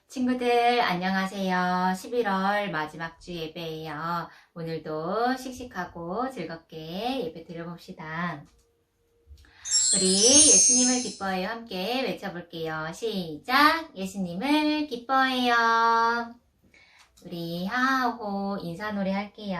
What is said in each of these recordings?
친구들 안녕하세요. 11월 마지막 주 예배예요. 오늘도 씩씩하고 즐겁게 예배 드려봅시다. 우리 예수님을 기뻐해요 함께 외쳐볼게요. 시작! 예수님을 기뻐해요. 우리 하하호 인사놀이 할게요.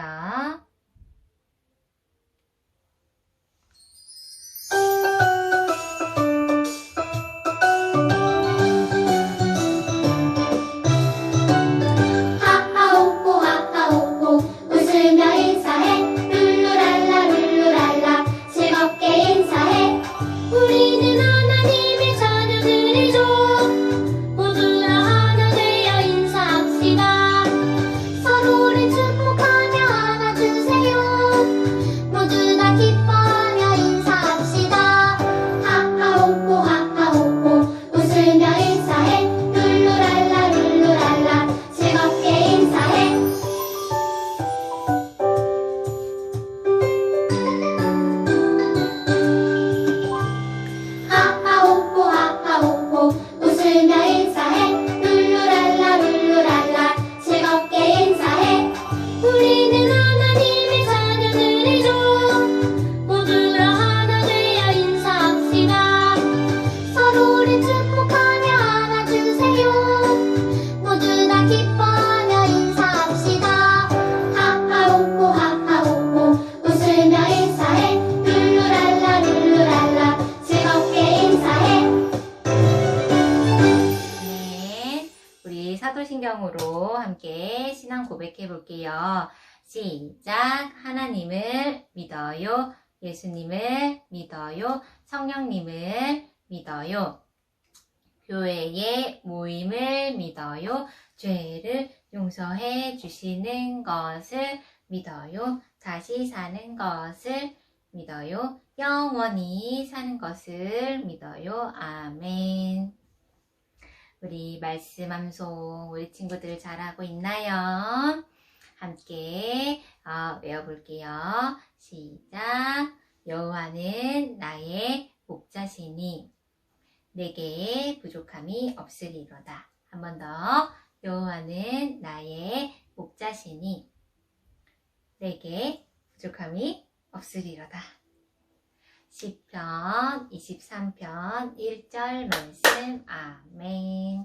사도신경으로 함께 신앙 고백해 볼게요. 시작! 하나님을 믿어요. 예수님을 믿어요. 성령님을 믿어요. 교회의 모임을 믿어요. 죄를 용서해 주시는 것을 믿어요. 다시 사는 것을 믿어요. 영원히 사는 것을 믿어요. 아멘. 우리 말씀 암송 우리 친구들 잘하고 있나요? 함께 외워볼게요. 시작! 여호와는 나의 목자시니 내게 부족함이 없으리로다. 한 번 더. 여호와는 나의 목자시니 내게 부족함이 없으리로다. 시편 23편 1절 말씀. 아멘.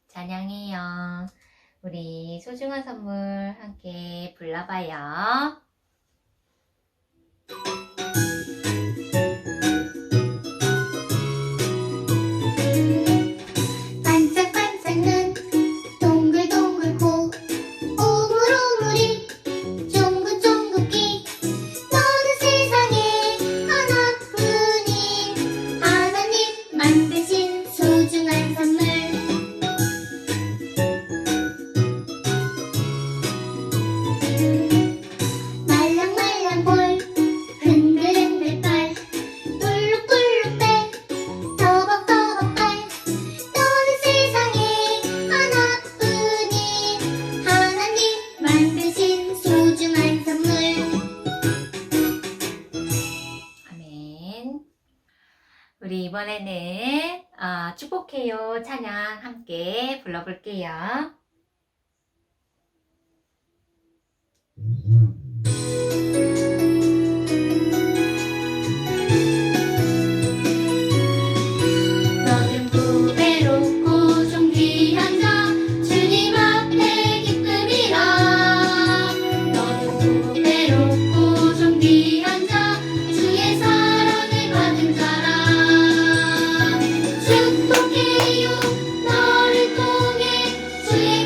찬양해요. 우리 소중한 선물 함께 불러봐요. 반짝반짝 눈 동글동글 코 오물오물이 쫑긋쫑긋 귀 너는 세상에 하나뿐인 하나님 만드신 소중한 선물 말랑말랑 볼 흔들흔들 팔 똘룩똘룩 배 터벅터벅 발 너는 세상에 하나뿐인 하나님 만드신 소중한 선물 아멘. 우리 이번에는 축복해요 찬양 함께 불러볼게요. 너는 부배롭고 좀 귀한 자 주님 앞에 기쁨이라 너는 부배롭고 좀 귀한 자 주의 사랑을 받은 자라 축복해요 너를 통해 주의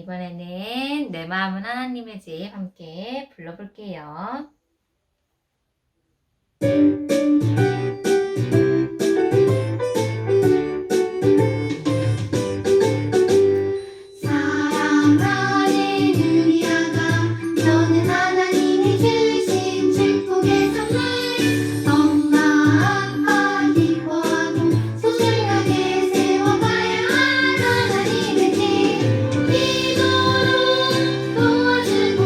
이번에는 내 마음은 하나님의 집 함께 불러볼게요. 사랑하는 우리 아가 너는 하나님이 주신 축복의 선물 엄마 아빠 기뻐하고 소중하게 세워가야 할 하나님의 집 기도로 도와주고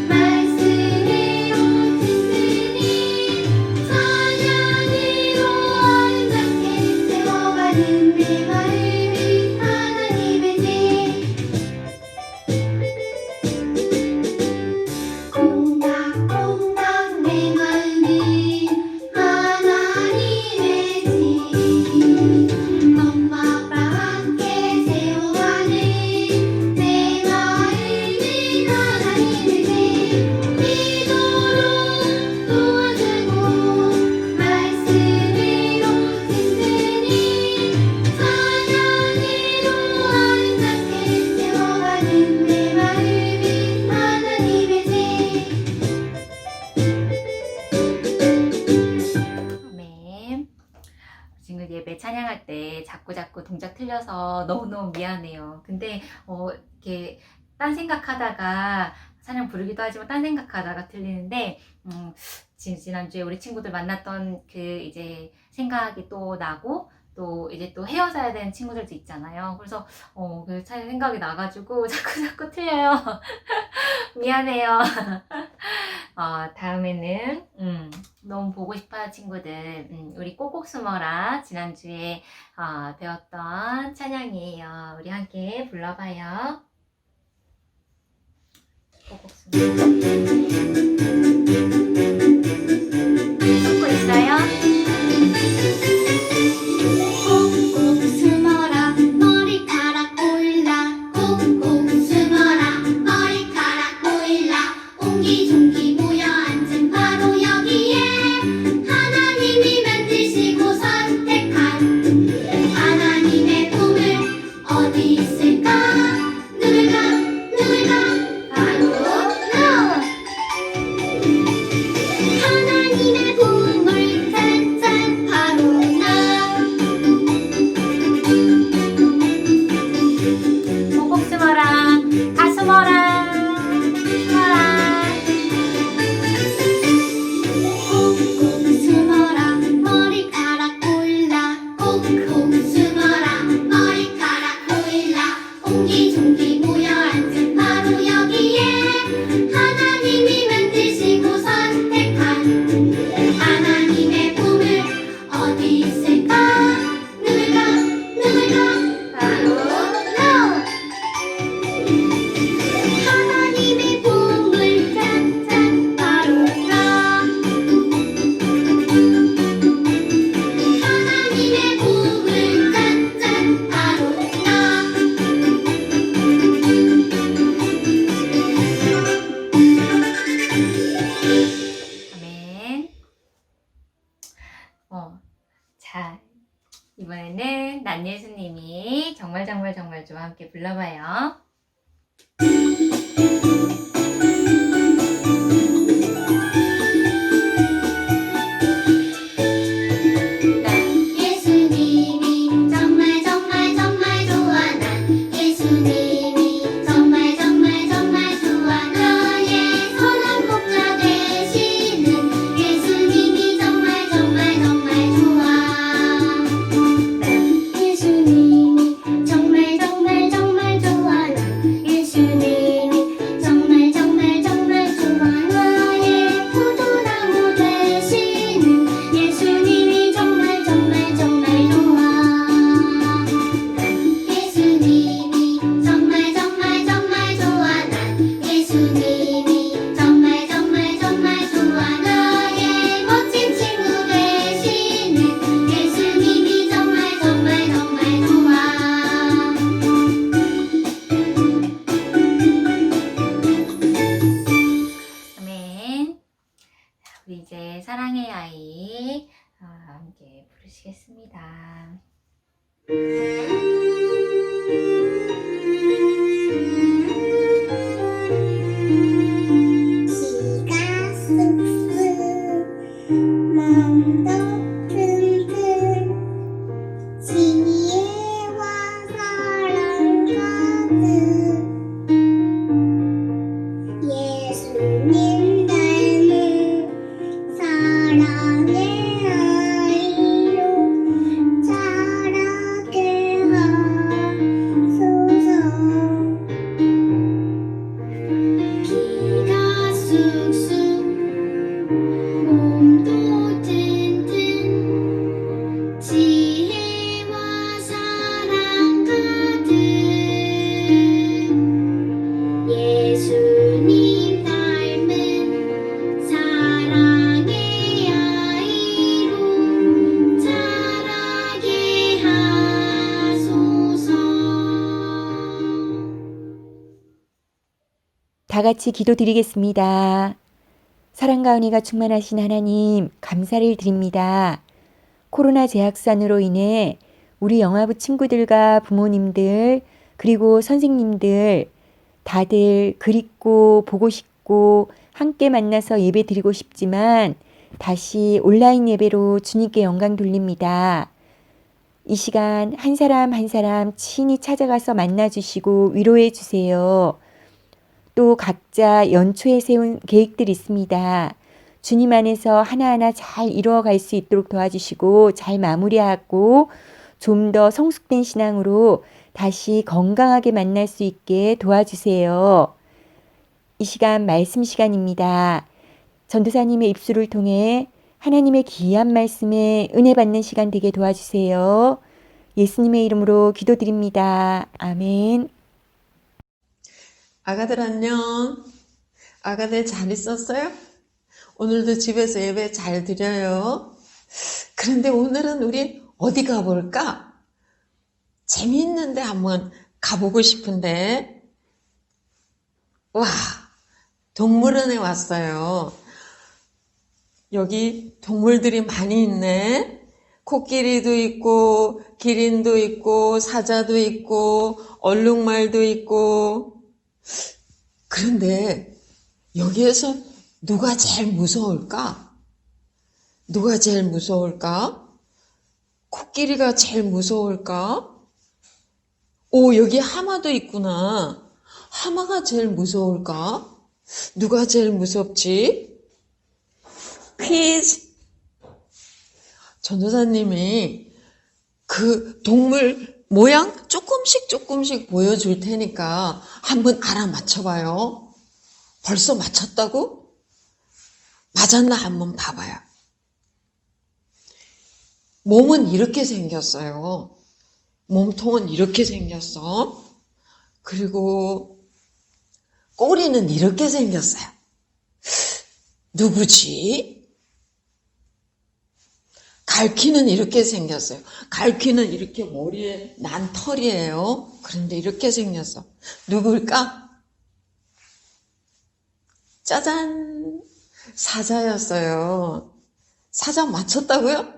말씀으로 든든히 찬양으로 아름답게 세워가는 내 마음이 하나님의 집 콩닥콩닥 내 마음은 하나님의 집 엄마 아빠 함께 세워가는 내 마음은 하나님의 집 기도로 도와주고 말씀으로 든든히 찬양으로 아름답게 세워가는 내 마음은 하나님의 집 아멘. 친구 예배 찬양할 때 자꾸 동작 틀려서 너무너무 미안해요. 근데 이렇게 딴 생각하다가 찬양 부르기도 하지만 딴 생각하다가 틀리는데 지난주에 우리 친구들 만났던 그 이제 생각이 또 나고 또 이제 또 헤어져야 되는 친구들도 있잖아요. 그래서 그 생각이 나가지고 자꾸 틀려요. 미안해요. 다음에는 너무 보고 싶어요 친구들. 우리 꼭꼭 숨어라 지난주에 배웠던 찬양이에요. 우리 함께 불러봐요. 꼭꼭 숨어라. 듣고 있어요? 꼭꼭 숨어라 머리카락 올라 꼭꼭 숨어라 머리카락 올라 옹기종기 모여 앉은 바로 여기에 하나님이 만드시고 선택한 하나님의 꿈을 어디 있을까 누굴까 바로 너 하나님의 꿈을 짠짠 바로 나 꼭꼭 숨어라. 다 숨어라. 숨어라. 꼭꼭 숨어라 머리카락 올라 꼭꼭 숨어라 머리카락 올라 옹기종기 모여 앉은 바로 여기에 하나님이 만드시고 선택한 하나님의 꿈을 어디 있을까 누굴까 바로 너 하나님의 꿈을 짠짠 바로 나 하나님의 꿈을 짠짠 바로 나 아멘. 자, 이번에는 난 예수님이 정말 좋아 함께 불러봐요. 예수님이 정말 좋아 난 예수님이 정말 좋아 나의 선한 목자 되시는 예수님이 정말 좋아 예수님이 정말 좋아 난 예수님이 정말 좋아 나의 포도나무 되시는 예수님이 정말 좋아 예수님이 정말 좋아 난 예수님이 정말 좋아 나의 멋진 친구 되시는 예수님이 정말 좋아 아멘. 자, 우리 이제 사랑의 아이 함께 부르시겠습니다. 다 같이 기도드리겠습니다. 사랑과 은혜가 충만하신 하나님, 감사를 드립니다. 코로나 재확산으로 인해 우리 영화부 친구들과 부모님들 그리고 선생님들 다들 그립고 보고 싶고 함께 만나서 예배 드리고 싶지만 다시 온라인 예배로 주님께 영광 돌립니다. 이 시간 한 사람 한 사람 친히 찾아가서 만나주시고 위로해 주세요. 또 각자 연초에 세운 계획들 있습니다. 주님 안에서 하나하나 잘 이루어갈 수 있도록 도와주시고 잘 마무리하고 좀 더 성숙된 신앙으로 다시 건강하게 만날 수 있게 도와주세요. 이 시간 말씀 시간입니다. 전도사님의 입술을 통해 하나님의 귀한 말씀에 은혜 받는 시간 되게 도와주세요. 예수님의 이름으로 기도드립니다. 아멘. 아가들 안녕. 아가들 잘 있었어요? 오늘도 집에서 예배 잘 드려요. 그런데 오늘은 우리 어디 가볼까? 재미있는데 한번 가보고 싶은데. 와, 동물원에 왔어요. 여기 동물들이 많이 있네. 코끼리도 있고 기린도 있고 사자도 있고 얼룩말도 있고. 그런데 여기에서 누가 제일 무서울까? 누가 제일 무서울까? 코끼리가 제일 무서울까? 오, 여기 하마도 있구나. 하마가 제일 무서울까? 누가 제일 무섭지? 퀴즈! 전도사님이 그 동물 모양 조금씩 보여줄 테니까 한번 알아맞혀봐요. 벌써 맞췄다고? 맞았나 한번 봐봐요. 몸은 이렇게 생겼어요. 몸통은 이렇게 생겼어. 그리고 꼬리는 이렇게 생겼어요. 누구지? 갈퀴는 이렇게 생겼어요. 갈퀴는 이렇게 머리에 난 털이에요. 그런데 이렇게 생겼어. 누굴까? 짜잔! 사자였어요. 사자 맞췄다고요?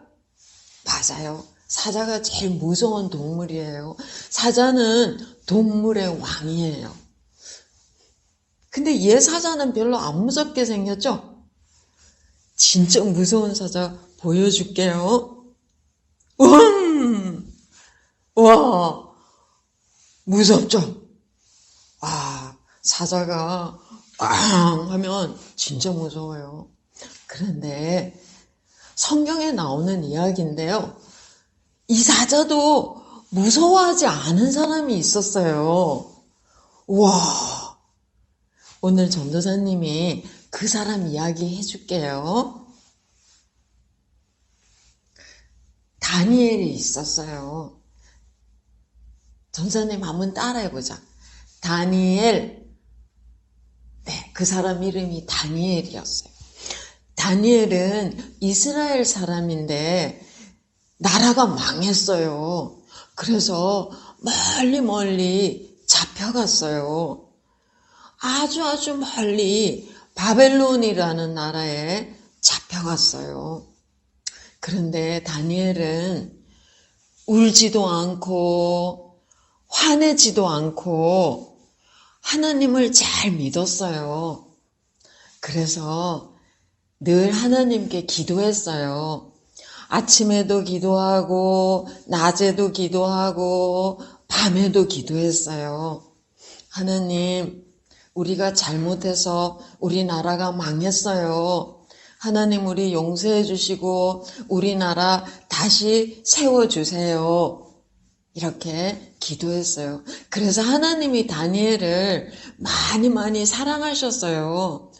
맞아요. 사자가 제일 무서운 동물이에요. 사자는 동물의 왕이에요. 근데 얘 사자는 별로 안 무섭게 생겼죠? 진짜 무서운 사자 보여줄게요. 와, 무섭죠? 사자가 꽝 하면 진짜 무서워요. 그런데 성경에 나오는 이야기인데요. 이 사자도 무서워하지 않은 사람이 있었어요. 와, 오늘 전도사님이 그 사람 이야기 해줄게요. 다니엘이 있었어요. 전도사님 한번 따라해보자. 다니엘. 네, 그 사람 이름이 다니엘이었어요. 다니엘은 이스라엘 사람인데 나라가 망했어요. 그래서 멀리 잡혀갔어요. 아주 멀리 바벨론이라는 나라에 잡혀갔어요. 그런데 다니엘은 울지도 않고 화내지도 않고 하나님을 잘 믿었어요. 그래서 늘 하나님께 기도했어요. 아침에도 기도하고 낮에도 기도하고 밤에도 기도했어요. 하나님, 우리가 잘못해서 우리나라가 망했어요. 하나님, 우리 용서해 주시고 우리나라 다시 세워주세요. 이렇게 기도했어요. 그래서 하나님이 다니엘을 많이 사랑하셨어요.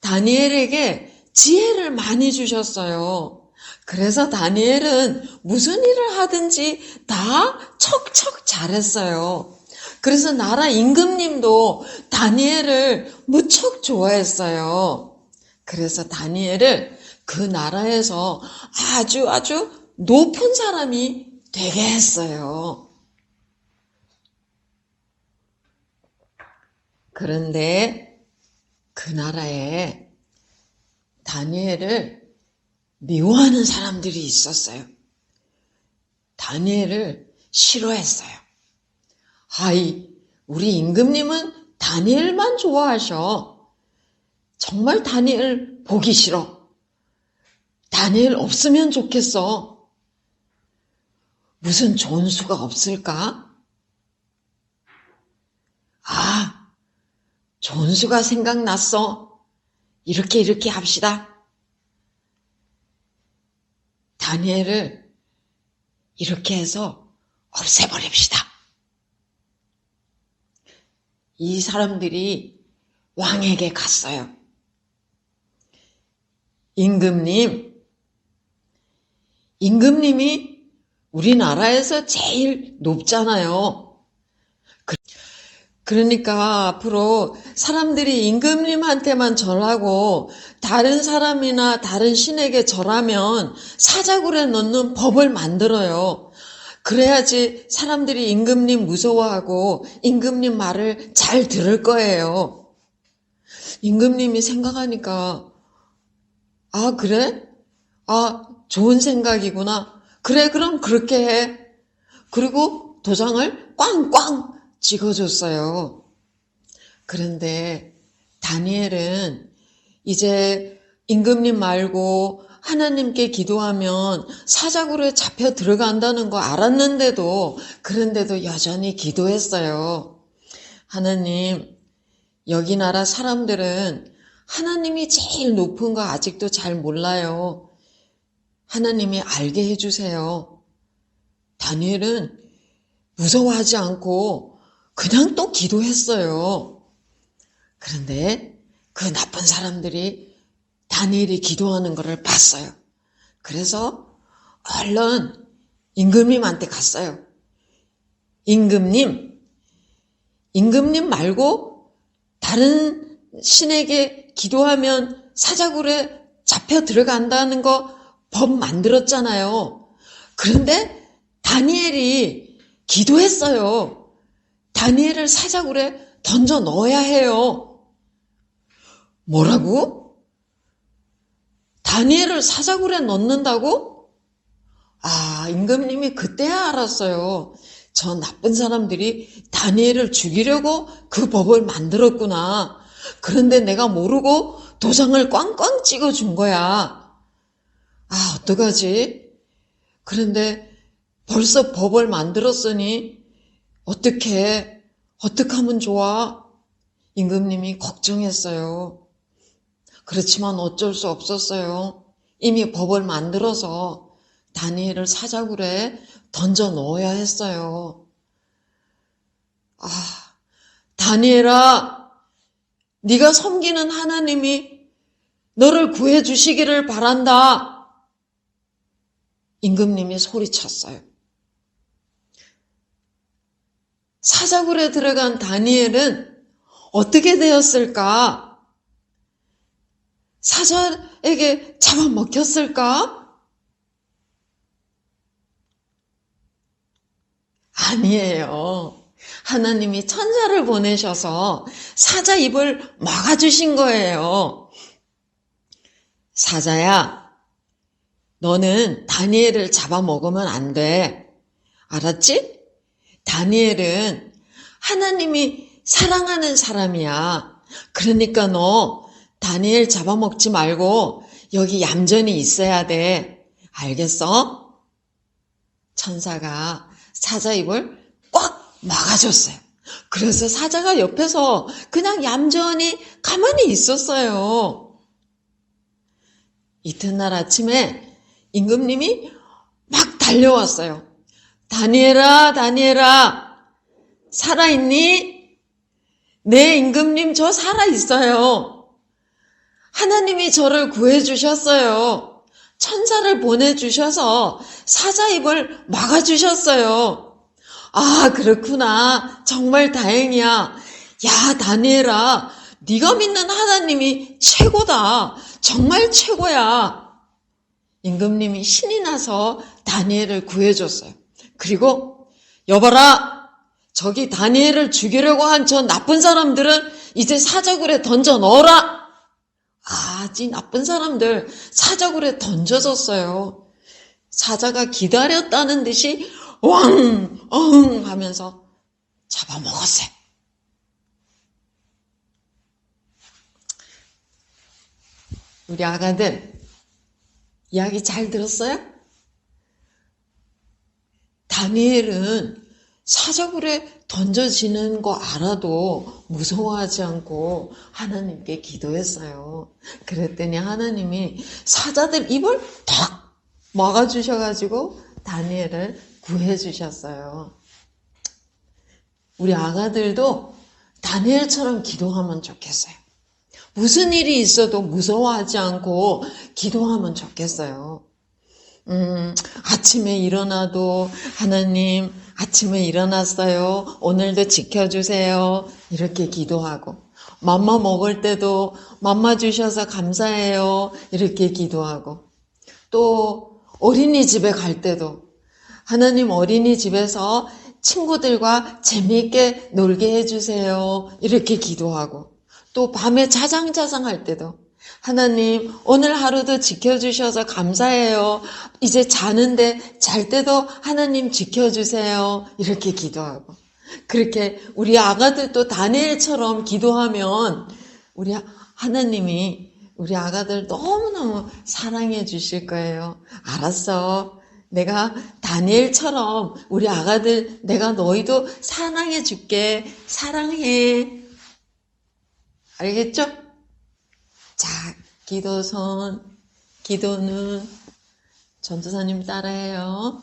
다니엘에게 지혜를 많이 주셨어요. 그래서 다니엘은 무슨 일을 하든지 다 척척 잘했어요. 그래서 나라 임금님도 다니엘을 무척 좋아했어요. 그래서 다니엘을 그 나라에서 아주 높은 사람이 되게 했어요. 그런데 그 나라에 다니엘을 미워하는 사람들이 있었어요. 다니엘을 싫어했어요. 우리 임금님은 다니엘만 좋아하셔. 정말 다니엘 보기 싫어. 다니엘 없으면 좋겠어. 무슨 좋은 수가 없을까? 좋은 수가 생각났어. 이렇게 합시다. 다니엘을 이렇게 해서 없애버립시다. 이 사람들이 왕에게 갔어요. 임금님이 우리나라에서 제일 높잖아요. 그러니까 앞으로 사람들이 임금님한테만 절하고 다른 사람이나 다른 신에게 절하면 사자굴에 넣는 법을 만들어요. 그래야지 사람들이 임금님 무서워하고 임금님 말을 잘 들을 거예요. 임금님이 생각하니까 그래? 좋은 생각이구나. 그래, 그럼 그렇게 해. 그리고 도장을 꽝꽝 찍어줬어요. 그런데 다니엘은 이제 임금님 말고 하나님께 기도하면 사자굴에 잡혀 들어간다는 거 알았는데도, 그런데도 여전히 기도했어요. 하나님, 여기 나라 사람들은 하나님이 제일 높은 거 아직도 잘 몰라요. 하나님이 알게 해주세요. 다니엘은 무서워하지 않고 그냥 또 기도했어요. 그런데 그 나쁜 사람들이 다니엘이 기도하는 것을 봤어요. 그래서 얼른 임금님한테 갔어요. 임금님 말고 다른 신에게 기도하면 사자굴에 잡혀 들어간다는 거 법 만들었잖아요. 그런데 다니엘이 기도했어요. 다니엘을 사자굴에 던져 넣어야 해요. 뭐라고? 다니엘을 사자굴에 넣는다고? 임금님이 그때야 알았어요. 저 나쁜 사람들이 다니엘을 죽이려고 그 법을 만들었구나. 그런데 내가 모르고 도장을 꽝꽝 찍어준 거야. 어떡하지? 그런데 벌써 법을 만들었으니 어떻게 하면 좋아? 임금님이 걱정했어요. 그렇지만 어쩔 수 없었어요. 이미 법을 만들어서 다니엘을 사자굴에 던져 넣어야 했어요. 다니엘아, 네가 섬기는 하나님이 너를 구해 주시기를 바란다. 임금님이 소리쳤어요. 사자굴에 들어간 다니엘은 어떻게 되었을까? 사자에게 잡아먹혔을까? 아니에요. 하나님이 천사를 보내셔서 사자 입을 막아주신 거예요. 사자야, 너는 다니엘을 잡아먹으면 안 돼. 알았지? 다니엘은 하나님이 사랑하는 사람이야. 그러니까 너 다니엘 잡아먹지 말고 여기 얌전히 있어야 돼. 알겠어? 천사가 사자 입을 꽉 막아줬어요. 그래서 사자가 옆에서 그냥 얌전히 가만히 있었어요. 이튿날 아침에 임금님이 막 달려왔어요. 다니엘아, 살아있니? 네, 임금님, 저 살아있어요. 하나님이 저를 구해주셨어요. 천사를 보내주셔서 사자 입을 막아주셨어요. 그렇구나. 정말 다행이야. 야, 다니엘아, 네가 믿는 하나님이 최고다. 정말 최고야. 임금님이 신이 나서 다니엘을 구해줬어요. 그리고 여봐라, 저기 다니엘을 죽이려고 한 저 나쁜 사람들은 이제 사자굴에 던져 넣어라. 아주 나쁜 사람들 사자굴에 던져졌어요. 사자가 기다렸다는 듯이 왕, 엉 하면서 잡아먹었어요. 우리 아가들 이야기 잘 들었어요? 다니엘은 사자굴에 던져지는 거 알아도 무서워하지 않고 하나님께 기도했어요. 그랬더니 하나님이 사자들 입을 탁 막아주셔가지고 다니엘을 구해주셨어요. 우리 아가들도 다니엘처럼 기도하면 좋겠어요. 무슨 일이 있어도 무서워하지 않고 기도하면 좋겠어요. 아침에 일어나도 하나님 아침에 일어났어요. 오늘도 지켜주세요. 이렇게 기도하고 맘마 먹을 때도 맘마 주셔서 감사해요. 이렇게 기도하고 또 어린이집에 갈 때도 하나님 어린이집에서 친구들과 재미있게 놀게 해주세요. 이렇게 기도하고 또 밤에 자장자장 할 때도 하나님 오늘 하루도 지켜주셔서 감사해요. 이제 자는데 잘 때도 하나님 지켜주세요. 이렇게 기도하고 그렇게 우리 아가들도 다니엘처럼 기도하면 우리 하나님이 우리 아가들 너무너무 사랑해 주실 거예요. 알았어. 내가 다니엘처럼 우리 아가들 내가 너희도 사랑해 줄게. 사랑해. 알겠죠? 자, 기도는 전도사님 따라해요.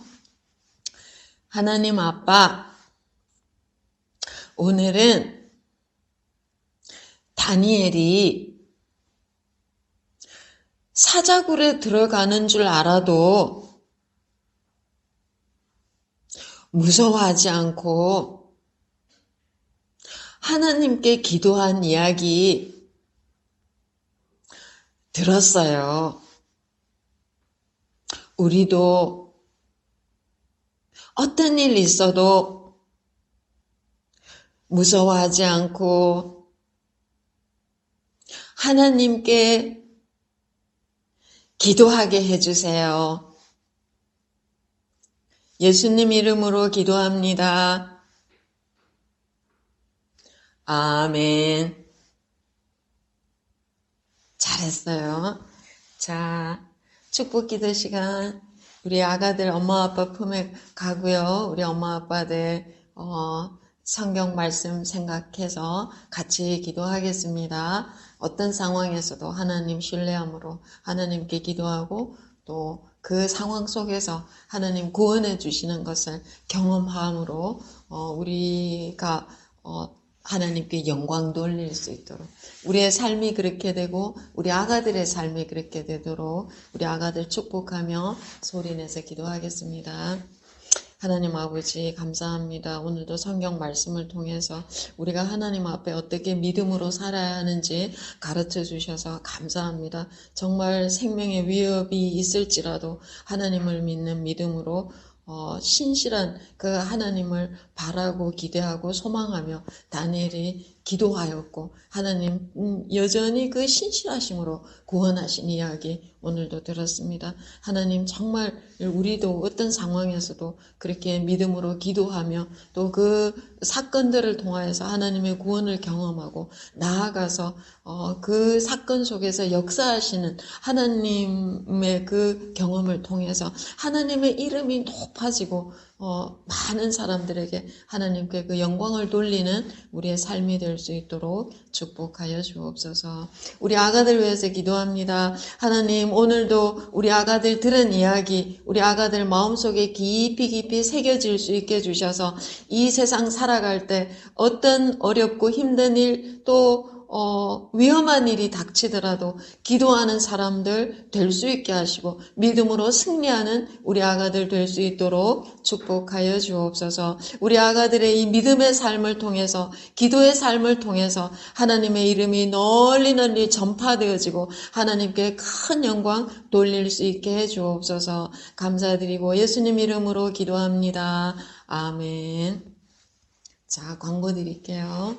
하나님 아빠, 오늘은 다니엘이 사자굴에 들어가는 줄 알아도 무서워하지 않고 하나님께 기도한 이야기 들었어요. 우리도 어떤 일 있어도 무서워하지 않고 하나님께 기도하게 해주세요. 예수님 이름으로 기도합니다. 아멘. 잘했어요. 자, 축복 기도 시간. 우리 아가들 엄마 아빠 품에 가고요. 우리 엄마 아빠들 성경 말씀 생각해서 같이 기도하겠습니다. 어떤 상황에서도 하나님 신뢰함으로 하나님께 기도하고 또 그 상황 속에서 하나님 구원해 주시는 것을 경험함으로 우리가 하나님께 영광 돌릴 수 있도록 우리의 삶이 그렇게 되고 우리 아가들의 삶이 그렇게 되도록 우리 아가들 축복하며 소리내서 기도하겠습니다. 하나님 아버지 감사합니다. 오늘도 성경 말씀을 통해서 우리가 하나님 앞에 어떻게 믿음으로 살아야 하는지 가르쳐 주셔서 감사합니다. 정말 생명의 위협이 있을지라도 하나님을 믿는 믿음으로 신실한 그 하나님을 바라고 기대하고 소망하며 다니엘이 기도하였고 하나님 여전히 그 신실하심으로 구원하신 이야기 오늘도 들었습니다. 하나님 정말 우리도 어떤 상황에서도 그렇게 믿음으로 기도하며 또 그 사건들을 통하여서 하나님의 구원을 경험하고 나아가서 그 사건 속에서 역사하시는 하나님의 그 경험을 통해서 하나님의 이름이 높아지고 많은 사람들에게 하나님께 그 영광을 돌리는 우리의 삶이 될 수 있도록 축복하여 주옵소서. 우리 아가들 위해서 기도합니다. 하나님 오늘도 우리 아가들 들은 이야기 우리 아가들 마음속에 깊이 새겨질 수 있게 해주셔서 이 세상 살아갈 때 어떤 어렵고 힘든 일 또 위험한 일이 닥치더라도 기도하는 사람들 될 수 있게 하시고 믿음으로 승리하는 우리 아가들 될 수 있도록 축복하여 주옵소서. 우리 아가들의 이 믿음의 삶을 통해서 기도의 삶을 통해서 하나님의 이름이 널리 전파되어지고 하나님께 큰 영광 돌릴 수 있게 해 주옵소서. 감사드리고 예수님 이름으로 기도합니다. 아멘. 자, 광고 드릴게요.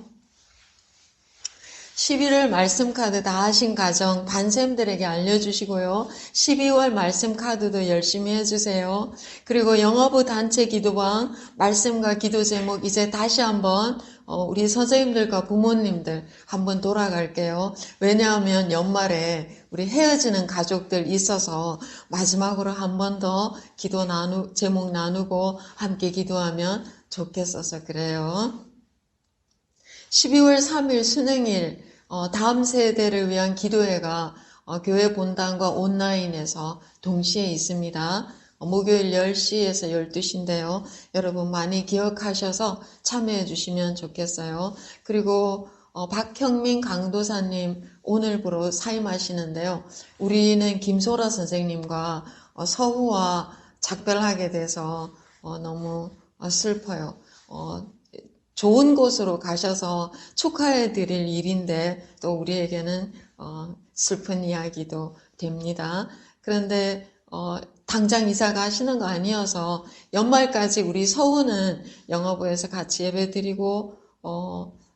11월 말씀 카드 다 하신 가정 반샘들에게 알려주시고요. 12월 말씀 카드도 열심히 해주세요. 그리고 영어부 단체 기도방 말씀과 기도 제목 이제 다시 한번 우리 선생님들과 부모님들 한번 돌아갈게요. 왜냐하면 연말에 우리 헤어지는 가족들 있어서 마지막으로 한 번 더 제목 나누고 함께 기도하면 좋겠어서 그래요. 12월 3일 수능일 다음 세대를 위한 기도회가 교회 본당과 온라인에서 동시에 있습니다. 목요일 10시에서 12시인데요. 여러분 많이 기억하셔서 참여해 주시면 좋겠어요. 그리고 박형민 강도사님 오늘부로 사임하시는데요. 우리는 김소라 선생님과 서후와 작별하게 돼서 너무 슬퍼요. 좋은 곳으로 가셔서 축하해 드릴 일인데 또 우리에게는 슬픈 이야기도 됩니다. 그런데 당장 이사 가시는 거 아니어서 연말까지 우리 서우는 영어부에서 같이 예배 드리고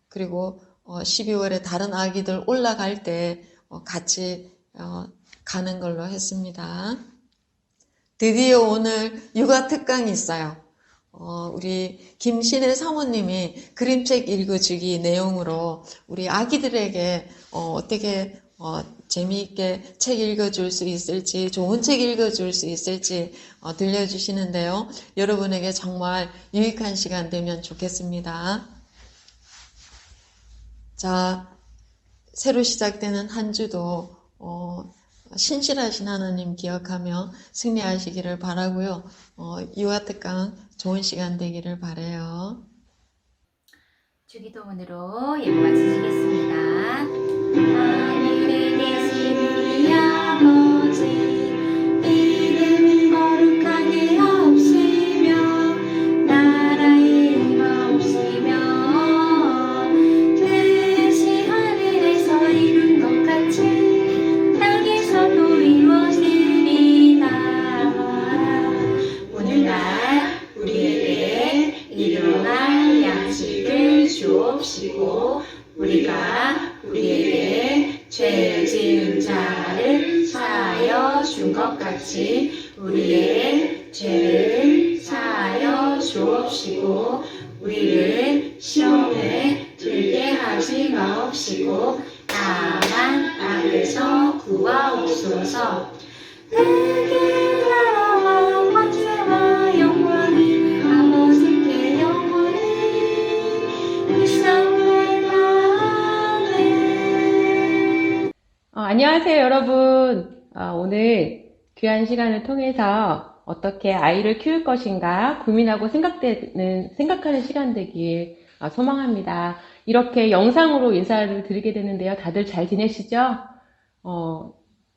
그리고 12월에 다른 아기들 올라갈 때 같이 가는 걸로 했습니다. 드디어 오늘 육아 특강이 있어요. 우리 김신혜 사모님이 그림책 읽어주기 내용으로 우리 아기들에게 어떻게 재미있게 책 읽어줄 수 있을지, 좋은 책 읽어줄 수 있을지 들려주시는데요. 여러분에게 정말 유익한 시간 되면 좋겠습니다. 자, 새로 시작되는 한 주도 신실하신 하나님 기억하며 승리하시기를 바라고요. 유아특강 좋은 시간 되기를 바라요. 주기도문으로 예배 마치시겠습니다. 하늘에 계신 우리 아버지 이름이 거룩하게 하옵시며 나라의 임하옵시며 뜻이 하늘에서 이룬 것 같이 땅에서도 이루어지리이다. 오늘날 우리에게 일용할 양식을 주옵시고 우리가 우리에게 죄 지은 자를 사하여 준 것 같이 우리의 죄를 사하여 주옵시고 우리를 시험에 들게 하지 마옵시고 다만 악에서 구하옵소서. 내게 나라와 권세와 영광이 아버지께 영원히 있사옵나이다. 안녕하세요, 여러분. 오늘 귀한 시간을 통해서 어떻게 아이를 키울 것인가 고민하고 생각하는 시간 되길 소망합니다. 이렇게 영상으로 인사를 드리게 되는데요. 다들 잘 지내시죠?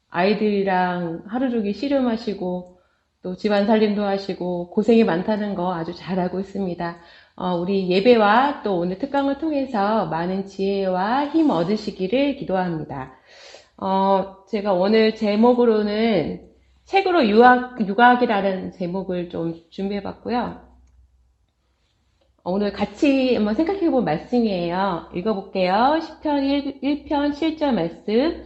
아이들이랑 하루 종일 씨름하시고 또 집안 살림도 하시고 고생이 많다는 거 아주 잘 알고 있습니다. 우리 예배와 또 오늘 특강을 통해서 많은 지혜와 힘 얻으시기를 기도합니다. 제가 오늘 제목으로는 책으로 육아학이라는 제목을 좀 준비해 봤고요. 오늘 같이 한번 생각해 볼 말씀이에요. 읽어볼게요. 시편 1편 7절 말씀.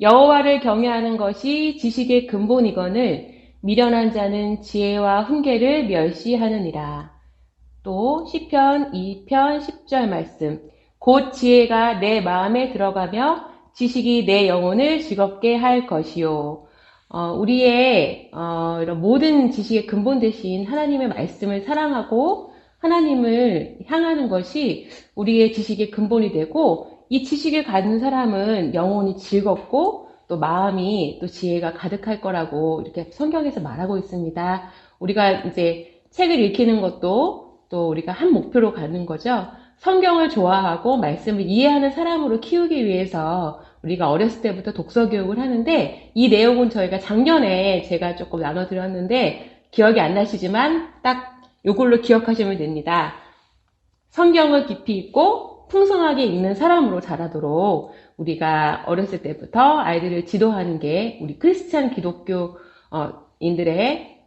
여호와를 경외하는 것이 지식의 근본이거늘 미련한 자는 지혜와 훈계를 멸시하느니라. 또 시편 2편 10절 말씀. 곧 지혜가 내 마음에 들어가며 지식이 내 영혼을 즐겁게 할 것이요. 우리의 이런 모든 지식의 근본 되신 하나님의 말씀을 사랑하고 하나님을 향하는 것이 우리의 지식의 근본이 되고 이 지식을 가진 사람은 영혼이 즐겁고 또 마음이 또 지혜가 가득할 거라고 이렇게 성경에서 말하고 있습니다. 우리가 이제 책을 읽히는 것도 또 우리가 한 목표로 가는 거죠. 성경을 좋아하고 말씀을 이해하는 사람으로 키우기 위해서 우리가 어렸을 때부터 독서 교육을 하는데 이 내용은 저희가 작년에 제가 조금 나눠드렸는데 기억이 안 나시지만 딱 이걸로 기억하시면 됩니다. 성경을 깊이 읽고 풍성하게 읽는 사람으로 자라도록 우리가 어렸을 때부터 아이들을 지도하는 게 우리 크리스찬 기독교인들의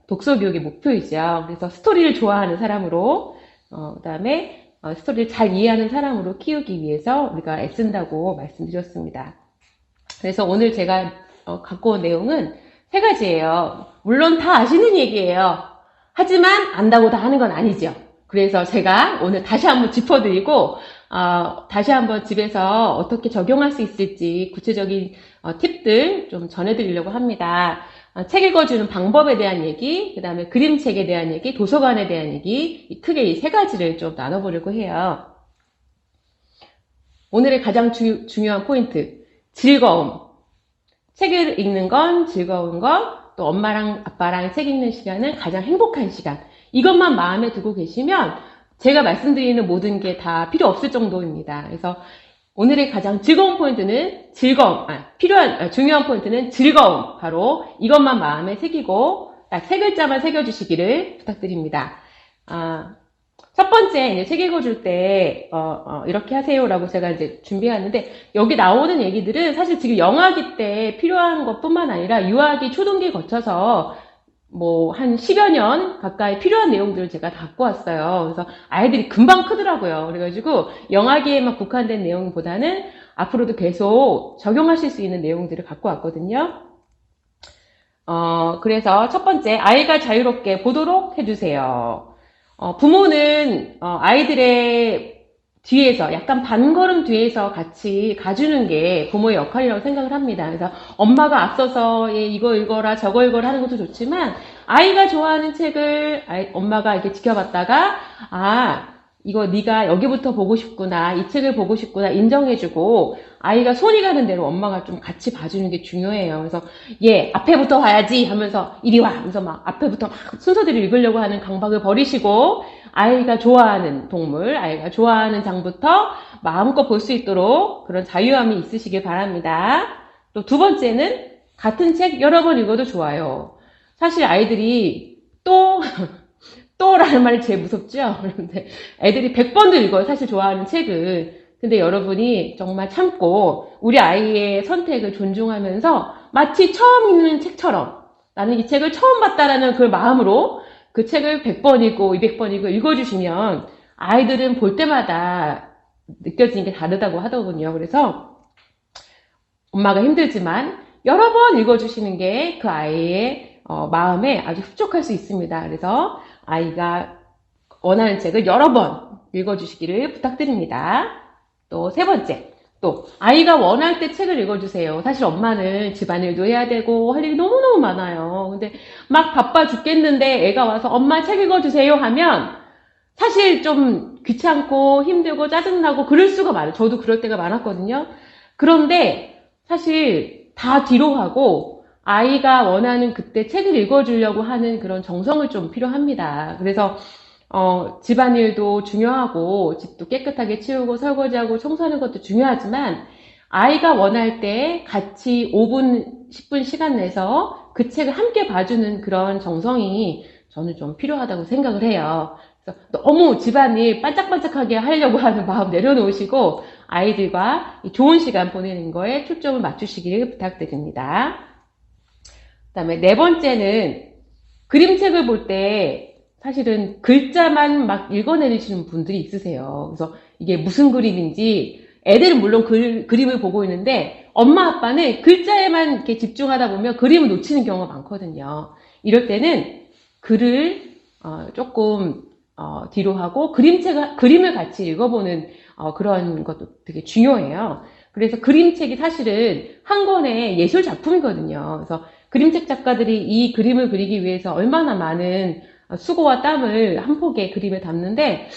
독서 교육의 목표이죠. 그래서 스토리를 좋아하는 사람으로 그 다음에 스토리를 잘 이해하는 사람으로 키우기 위해서 우리가 애쓴다고 말씀드렸습니다. 그래서 오늘 제가 갖고 온 내용은 3가지예요. 물론 다 아시는 얘기예요. 하지만 안다고 다 하는 건 아니죠. 그래서 제가 오늘 다시 한번 짚어드리고 다시 한번 집에서 어떻게 적용할 수 있을지 구체적인 팁들 좀 전해드리려고 합니다. 책 읽어주는 방법에 대한 얘기, 그 다음에 그림책에 대한 얘기, 도서관에 대한 얘기, 크게 이 3가지를 좀 나눠보려고 해요. 오늘의 가장 중요한 포인트, 즐거움. 책을 읽는 건 즐거운 것, 또 엄마랑 아빠랑 책 읽는 시간은 가장 행복한 시간. 이것만 마음에 두고 계시면 제가 말씀드리는 모든 게 다 필요 없을 정도입니다. 그래서 오늘의 가장 즐거운 포인트는 중요한 포인트는 즐거움. 바로 이것만 마음에 새기고 딱 3글자만 새겨주시기를 부탁드립니다. 첫 번째, 이제 책 읽어줄 때, 이렇게 하세요라고 제가 이제 준비하는데, 여기 나오는 얘기들은 사실 지금 영아기 때 필요한 것 뿐만 아니라 유아기, 초등기 거쳐서 한 10여 년 가까이 필요한 내용들을 제가 다 갖고 왔어요. 그래서 아이들이 금방 크더라고요. 그래가지고 영아기에만 국한된 내용보다는 앞으로도 계속 적용하실 수 있는 내용들을 갖고 왔거든요. 그래서 첫 번째, 아이가 자유롭게 보도록 해주세요. 부모는 아이들의 뒤에서 약간 반걸음 뒤에서 같이 가주는 게 부모의 역할이라고 생각을 합니다. 그래서 엄마가 앞서서 이거 읽어라 저거 읽어라 하는 것도 좋지만 아이가 좋아하는 책을 엄마가 이렇게 지켜봤다가 이거 네가 여기부터 보고 싶구나, 이 책을 보고 싶구나 인정해주고 아이가 손이 가는 대로 엄마가 좀 같이 봐주는 게 중요해요. 그래서 얘 앞에부터 봐야지 하면서 이리 와 하면서 막 앞에부터 막 순서대로 읽으려고 하는 강박을 버리시고 아이가 좋아하는 동물, 아이가 좋아하는 장부터 마음껏 볼 수 있도록 그런 자유함이 있으시길 바랍니다. 또 2번째는 같은 책 여러 번 읽어도 좋아요. 사실 아이들이 또라는 말이 제일 무섭죠? 그런데 애들이 100번도 읽어요. 사실 좋아하는 책을. 근데 여러분이 정말 참고 우리 아이의 선택을 존중하면서 마치 처음 읽는 책처럼 나는 이 책을 처음 봤다라는 그 마음으로 그 책을 100번이고 200번이고 읽어주시면 아이들은 볼 때마다 느껴지는 게 다르다고 하더군요. 그래서 엄마가 힘들지만 여러 번 읽어주시는 게 그 아이의 마음에 아주 흡족할 수 있습니다. 그래서 아이가 원하는 책을 여러 번 읽어주시기를 부탁드립니다. 또 3번째, 또 아이가 원할 때 책을 읽어주세요. 사실 엄마는 집안일도 해야 되고 할 일이 너무너무 많아요. 근데 막 바빠 죽겠는데 애가 와서 엄마 책 읽어주세요 하면 사실 좀 귀찮고 힘들고 짜증나고 그럴 수가 많아요. 저도 그럴 때가 많았거든요. 그런데 사실 다 뒤로 하고 아이가 원하는 그때 책을 읽어주려고 하는 그런 정성을 좀 필요합니다. 그래서 집안일도 중요하고 집도 깨끗하게 치우고 설거지하고 청소하는 것도 중요하지만 아이가 원할 때 같이 5분, 10분 시간 내서 그 책을 함께 봐주는 그런 정성이 저는 좀 필요하다고 생각을 해요. 그래서 너무 집안일 반짝반짝하게 하려고 하는 마음 내려놓으시고 아이들과 좋은 시간 보내는 거에 초점을 맞추시기를 부탁드립니다. 그 다음에 4번째는 그림책을 볼 때 사실은 글자만 막 읽어내리시는 분들이 있으세요. 그래서 이게 무슨 그림인지 애들은 물론 그림을 보고 있는데 엄마 아빠는 글자에만 이렇게 집중하다 보면 그림을 놓치는 경우가 많거든요. 이럴 때는 글을 조금 뒤로 하고 그림을 같이 읽어보는 그런 것도 되게 중요해요. 그래서 그림책이 사실은 한 권의 예술 작품이거든요. 그래서 그림책 작가들이 이 그림을 그리기 위해서 얼마나 많은 수고와 땀을 한 폭의 그림에 담는데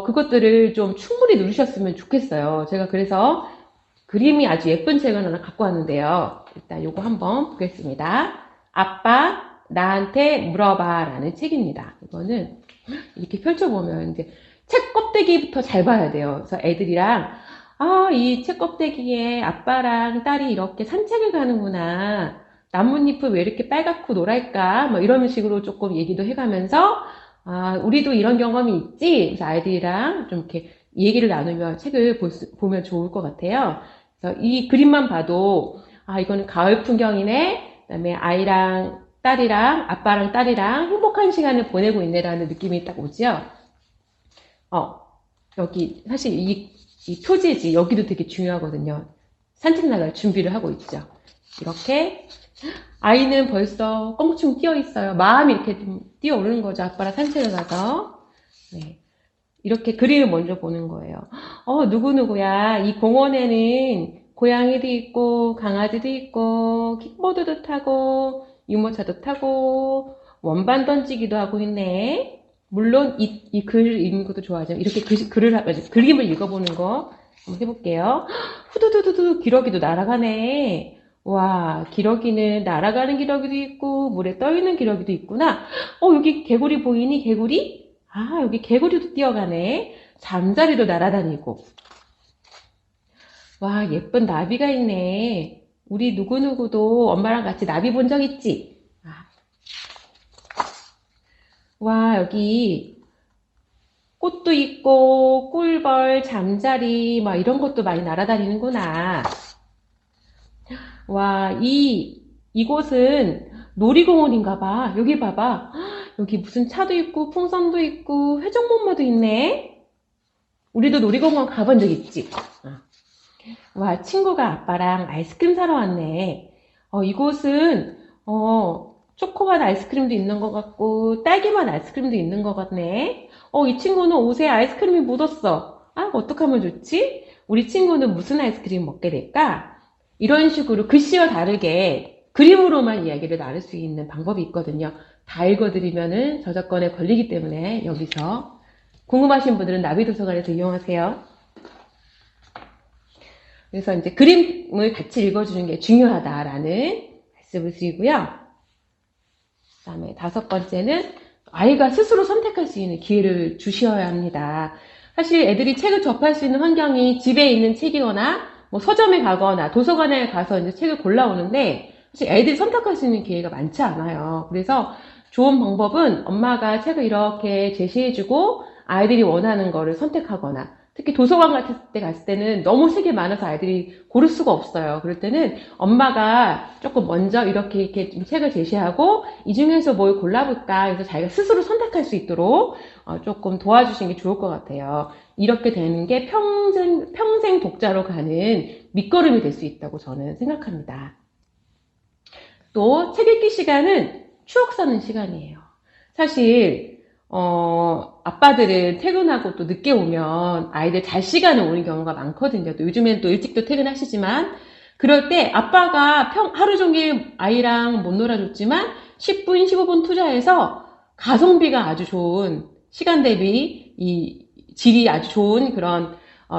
그것들을 좀 충분히 누리셨으면 좋겠어요. 제가 그래서 그림이 아주 예쁜 책을 하나 갖고 왔는데요. 일단 요거 한번 보겠습니다. 아빠 나한테 물어봐 라는 책입니다. 이거는 이렇게 펼쳐보면 이제 책 껍데기부터 잘 봐야 돼요. 그래서 애들이랑 이 책 껍데기에 아빠랑 딸이 이렇게 산책을 가는구나. 나뭇잎을 왜 이렇게 빨갛고 노랄까? 뭐 이런 식으로 조금 얘기도 해가면서 우리도 이런 경험이 있지? 그래서 아이들이랑 좀 이렇게 얘기를 나누면 책을 보면 좋을 것 같아요. 그래서 이 그림만 봐도 이거는 가을 풍경이네. 그다음에 아이랑 딸이랑 아빠랑 딸이랑 행복한 시간을 보내고 있네라는 느낌이 딱 오죠. 여기 사실 이 표제지 여기도 되게 중요하거든요. 산책 나갈 준비를 하고 있죠. 이렇게 아이는 벌써 껑충 뛰어 있어요. 마음이 이렇게 좀 뛰어오르는 거죠. 아빠랑 산책을 가서. 네. 이렇게 그림을 먼저 보는 거예요. 누구누구야. 이 공원에는 고양이도 있고, 강아지도 있고, 킥보드도 타고, 유모차도 타고, 원반 던지기도 하고 있네. 물론 이 글 읽는 것도 좋아하죠. 이렇게 그림을 읽어보는 거 한번 해볼게요. 후두두두두 기러기도 날아가네. 와, 기러기는 날아가는 기러기도 있고, 물에 떠있는 기러기도 있구나. 여기 개구리 보이니? 개구리? 아, 여기 개구리도 뛰어가네. 잠자리도 날아다니고. 와, 예쁜 나비가 있네. 우리 누구누구도 엄마랑 같이 나비 본 적 있지? 와, 여기 꽃도 있고, 꿀벌, 잠자리, 막 이런 것도 많이 날아다니는구나. 와, 이곳은 놀이공원인가 봐. 여기 봐봐. 여기 무슨 차도 있고, 풍선도 있고, 회전목마도 있네. 우리도 놀이공원 가본 적 있지? 와, 친구가 아빠랑 아이스크림 사러 왔네. 이곳은, 초코맛 아이스크림도 있는 것 같고, 딸기맛 아이스크림도 있는 것 같네. 이 친구는 옷에 아이스크림이 묻었어. 아, 어떡하면 좋지? 우리 친구는 무슨 아이스크림 먹게 될까? 이런 식으로 글씨와 다르게 그림으로만 이야기를 나눌 수 있는 방법이 있거든요. 다 읽어드리면은 저작권에 걸리기 때문에 여기서 궁금하신 분들은 나비도서관에서 이용하세요. 그래서 이제 그림을 같이 읽어주는 게 중요하다라는 말씀을 드리고요. 그 다음에 5번째는 아이가 스스로 선택할 수 있는 기회를 주셔야 합니다. 사실 애들이 책을 접할 수 있는 환경이 집에 있는 책이거나 뭐 서점에 가거나 도서관에 가서 이제 책을 골라오는데 사실 애들이 선택할 수 있는 기회가 많지 않아요. 그래서 좋은 방법은 엄마가 책을 이렇게 제시해주고 아이들이 원하는 거를 선택하거나 특히 도서관 같은 데 갔을 때는 너무 책이 많아서 아이들이 고를 수가 없어요. 그럴 때는 엄마가 조금 먼저 이렇게 좀 책을 제시하고 이 중에서 뭘 골라볼까 해서 자기가 스스로 선택할 수 있도록 조금 도와주시는 게 좋을 것 같아요. 이렇게 되는 게 평생 독자로 가는 밑거름이 될 수 있다고 저는 생각합니다. 또 책 읽기 시간은 추억 쌓는 시간이에요. 사실 아빠들은 퇴근하고 또 늦게 오면 아이들 잘 시간에 오는 경우가 많거든요. 또 요즘엔 또 일찍도 퇴근하시지만 그럴 때 아빠가 하루 종일 아이랑 못 놀아줬지만 10분, 15분 투자해서 가성비가 아주 좋은 시간 대비 이 질이 아주 좋은 그런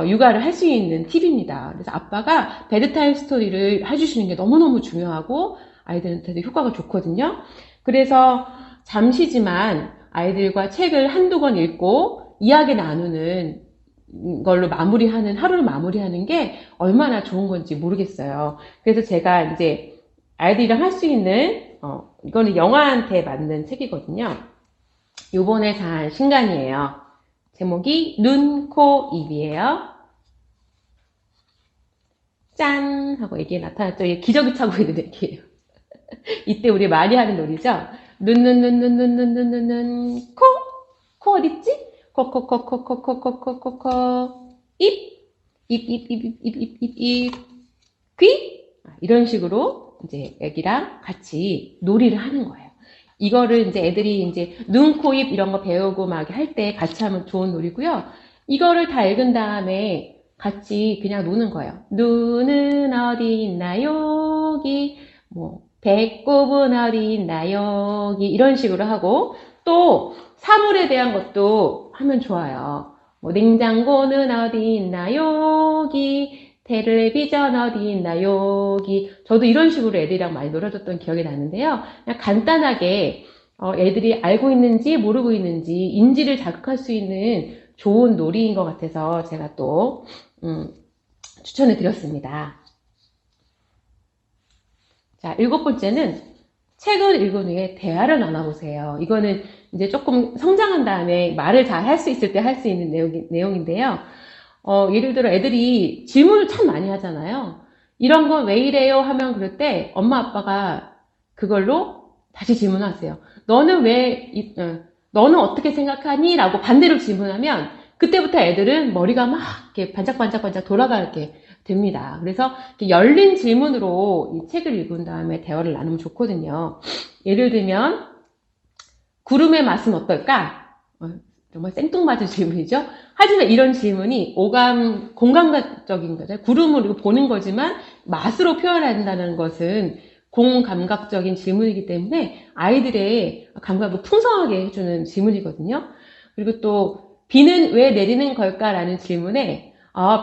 육아를 할 수 있는 팁입니다. 그래서 아빠가 베드타임 스토리를 해주시는 게 너무너무 중요하고 아이들한테도 효과가 좋거든요. 그래서 잠시지만 아이들과 책을 한두 권 읽고 이야기 나누는 걸로 하루를 마무리하는 게 얼마나 좋은 건지 모르겠어요. 그래서 제가 이제 아이들이랑 할 수 있는, 이거는 영아한테 맞는 책이거든요. 요번에 산 신간이에요. 제목이 눈, 코, 입이에요. 짠! 하고 애기에 나타났죠. 얘 기저귀 차고 있는 애기예요. 이때 우리 많이 하는 놀이죠. 눈, 코? 코 어딨지? 코, 입, 귀? 이런 식으로 이제 애기랑 같이 놀이를 하는 거예요. 이거를 이제 애들이 이제 눈, 코, 입 이런 거 배우고 막 할 때 같이 하면 좋은 놀이고요. 이거를 다 읽은 다음에 같이 그냥 노는 거예요. 눈은 어디 있나 여기, 배꼽은 어디 있나 여기 이런 식으로 하고 또 사물에 대한 것도 하면 좋아요. 냉장고는 어디 있나 여기, 텔레비전 어디 있나 여기. 저도 이런 식으로 애들이랑 많이 놀아줬던 기억이 나는데요. 그냥 간단하게 애들이 알고 있는지 모르고 있는지 인지를 자극할 수 있는 좋은 놀이인 것 같아서 제가 또 추천해 드렸습니다. 자, 7번째는 책을 읽은 후에 대화를 나눠보세요. 이거는 이제 조금 성장한 다음에 말을 잘 할 수 있을 때 할 수 있는 내용인데요. 예를 들어 애들이 질문을 참 많이 하잖아요. 이런 건 왜 이래요? 하면 그럴 때 엄마 아빠가 그걸로 다시 질문하세요. 너는 어떻게 생각하니? 라고 반대로 질문하면 그때부터 애들은 머리가 막 이렇게 반짝반짝반짝 돌아가게 됩니다. 그래서 이렇게 열린 질문으로 이 책을 읽은 다음에 대화를 나누면 좋거든요. 예를 들면 구름의 맛은 어떨까? 정말 생뚱맞은 질문이죠. 하지만 이런 질문이 공감적인 거죠. 구름을 이거 보는 거지만 맛으로 표현한다는 것은 공감각적인 질문이기 때문에 아이들의 감각을 풍성하게 해주는 질문이거든요. 그리고 또 비는 왜 내리는 걸까라는 질문에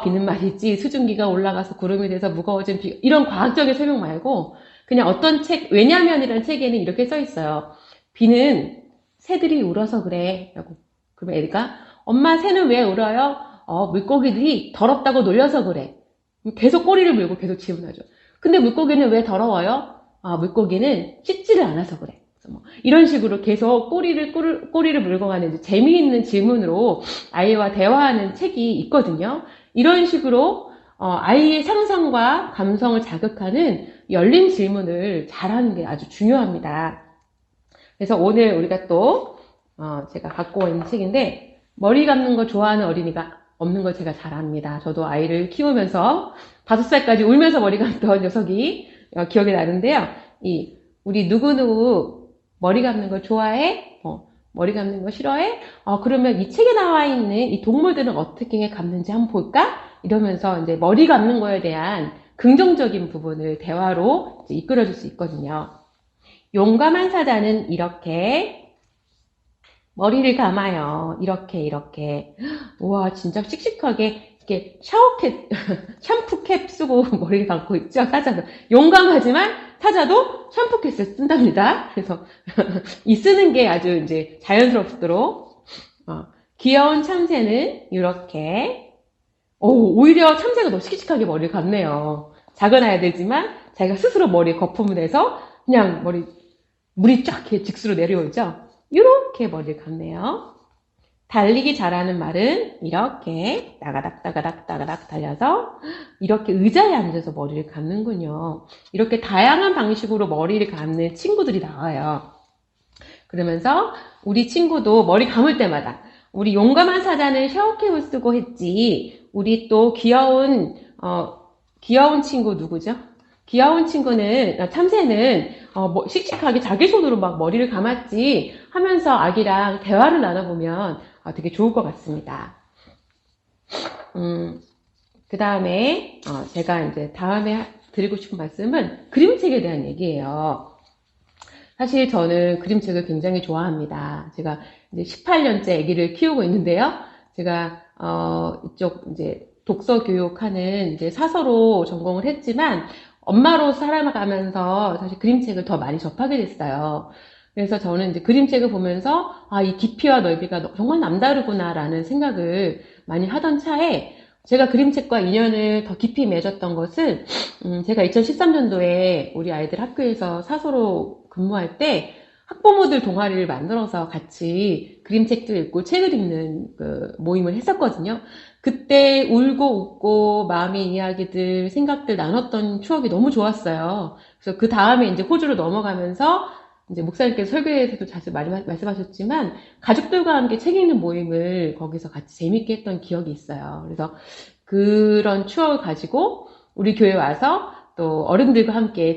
비는 말이지 수증기가 올라가서 구름이 돼서 무거워진 비, 이런 과학적인 설명 말고 그냥 어떤 책, 왜냐면이라는 책에는 이렇게 써 있어요. 비는 새들이 울어서 그래 라고. 그러면 애가 엄마 새는 왜 울어요? 물고기들이 더럽다고 놀려서 그래. 계속 꼬리를 물고 계속 질문하죠. 근데 물고기는 왜 더러워요? 물고기는 씻지를 않아서 그래. 뭐 이런 식으로 계속 꼬리를 물고 가는 이제 재미있는 질문으로 아이와 대화하는 책이 있거든요. 이런 식으로 아이의 상상과 감성을 자극하는 열린 질문을 잘하는 게 아주 중요합니다. 그래서 오늘 우리가 또 제가 갖고 있는 책인데 머리 감는 거 좋아하는 어린이가 없는 걸 제가 잘 압니다. 저도 아이를 키우면서 5살까지 울면서 머리 감던 녀석이 기억이 나는데요. 우리 누구누구 머리 감는 거 좋아해? 머리 감는 거 싫어해? 그러면 이 책에 나와 있는 이 동물들은 어떻게 감는지 한번 볼까? 이러면서 이제 머리 감는 거에 대한 긍정적인 부분을 대화로 이제 이끌어줄 수 있거든요. 용감한 사자는 이렇게 머리를 감아요. 이렇게. 우와, 진짜 씩씩하게 이렇게 샴푸캡 쓰고 머리를 감고 있죠, 사자도. 용감하지만 사자도 샴푸캡을 쓴답니다. 그래서 이 쓰는 게 아주 이제 자연스럽도록. 귀여운 참새는 이렇게. 오히려 참새가 더 씩씩하게 머리를 감네요. 작은 아이들지만 자기가 스스로 머리에 거품을 내서 그냥 물이 쫙 이렇게 직수로 내려오죠. 이렇게 머리를 감네요. 달리기 잘하는 말은 이렇게 따가닥 달려서 이렇게 의자에 앉아서 머리를 감는군요. 이렇게 다양한 방식으로 머리를 감는 친구들이 나와요. 그러면서 우리 친구도 머리 감을 때마다 우리 용감한 사자는 샤워캡을 쓰고 했지. 우리 또 귀여운 친구 누구죠? 귀여운 친구는, 참새는, 씩씩하게 자기 손으로 막 머리를 감았지 하면서 아기랑 대화를 나눠보면 되게 좋을 것 같습니다. 그 다음에, 제가 이제 다음에 드리고 싶은 말씀은 그림책에 대한 얘기예요. 사실 저는 그림책을 굉장히 좋아합니다. 제가 이제 18년째 아기를 키우고 있는데요. 제가, 이쪽 이제 독서 교육하는 이제 사서로 전공을 했지만, 엄마로 살아가면서 사실 그림책을 더 많이 접하게 됐어요. 그래서 저는 이제 그림책을 보면서 이 깊이와 넓이가 정말 남다르구나라는 생각을 많이 하던 차에 제가 그림책과 인연을 더 깊이 맺었던 것은 제가 2013년도에 우리 아이들 학교에서 사서로 근무할 때 학부모들 동아리를 만들어서 같이 그림책들 읽고 책을 읽는 그 모임을 했었거든요. 그때 울고 웃고 마음의 이야기들, 생각들 나눴던 추억이 너무 좋았어요. 그래서 그 다음에 이제 호주로 넘어가면서 이제 목사님께서 설교에서도 자주 많이 말씀하셨지만 가족들과 함께 책 읽는 모임을 거기서 같이 재밌게 했던 기억이 있어요. 그래서 그런 추억을 가지고 우리 교회 와서 또 어른들과 함께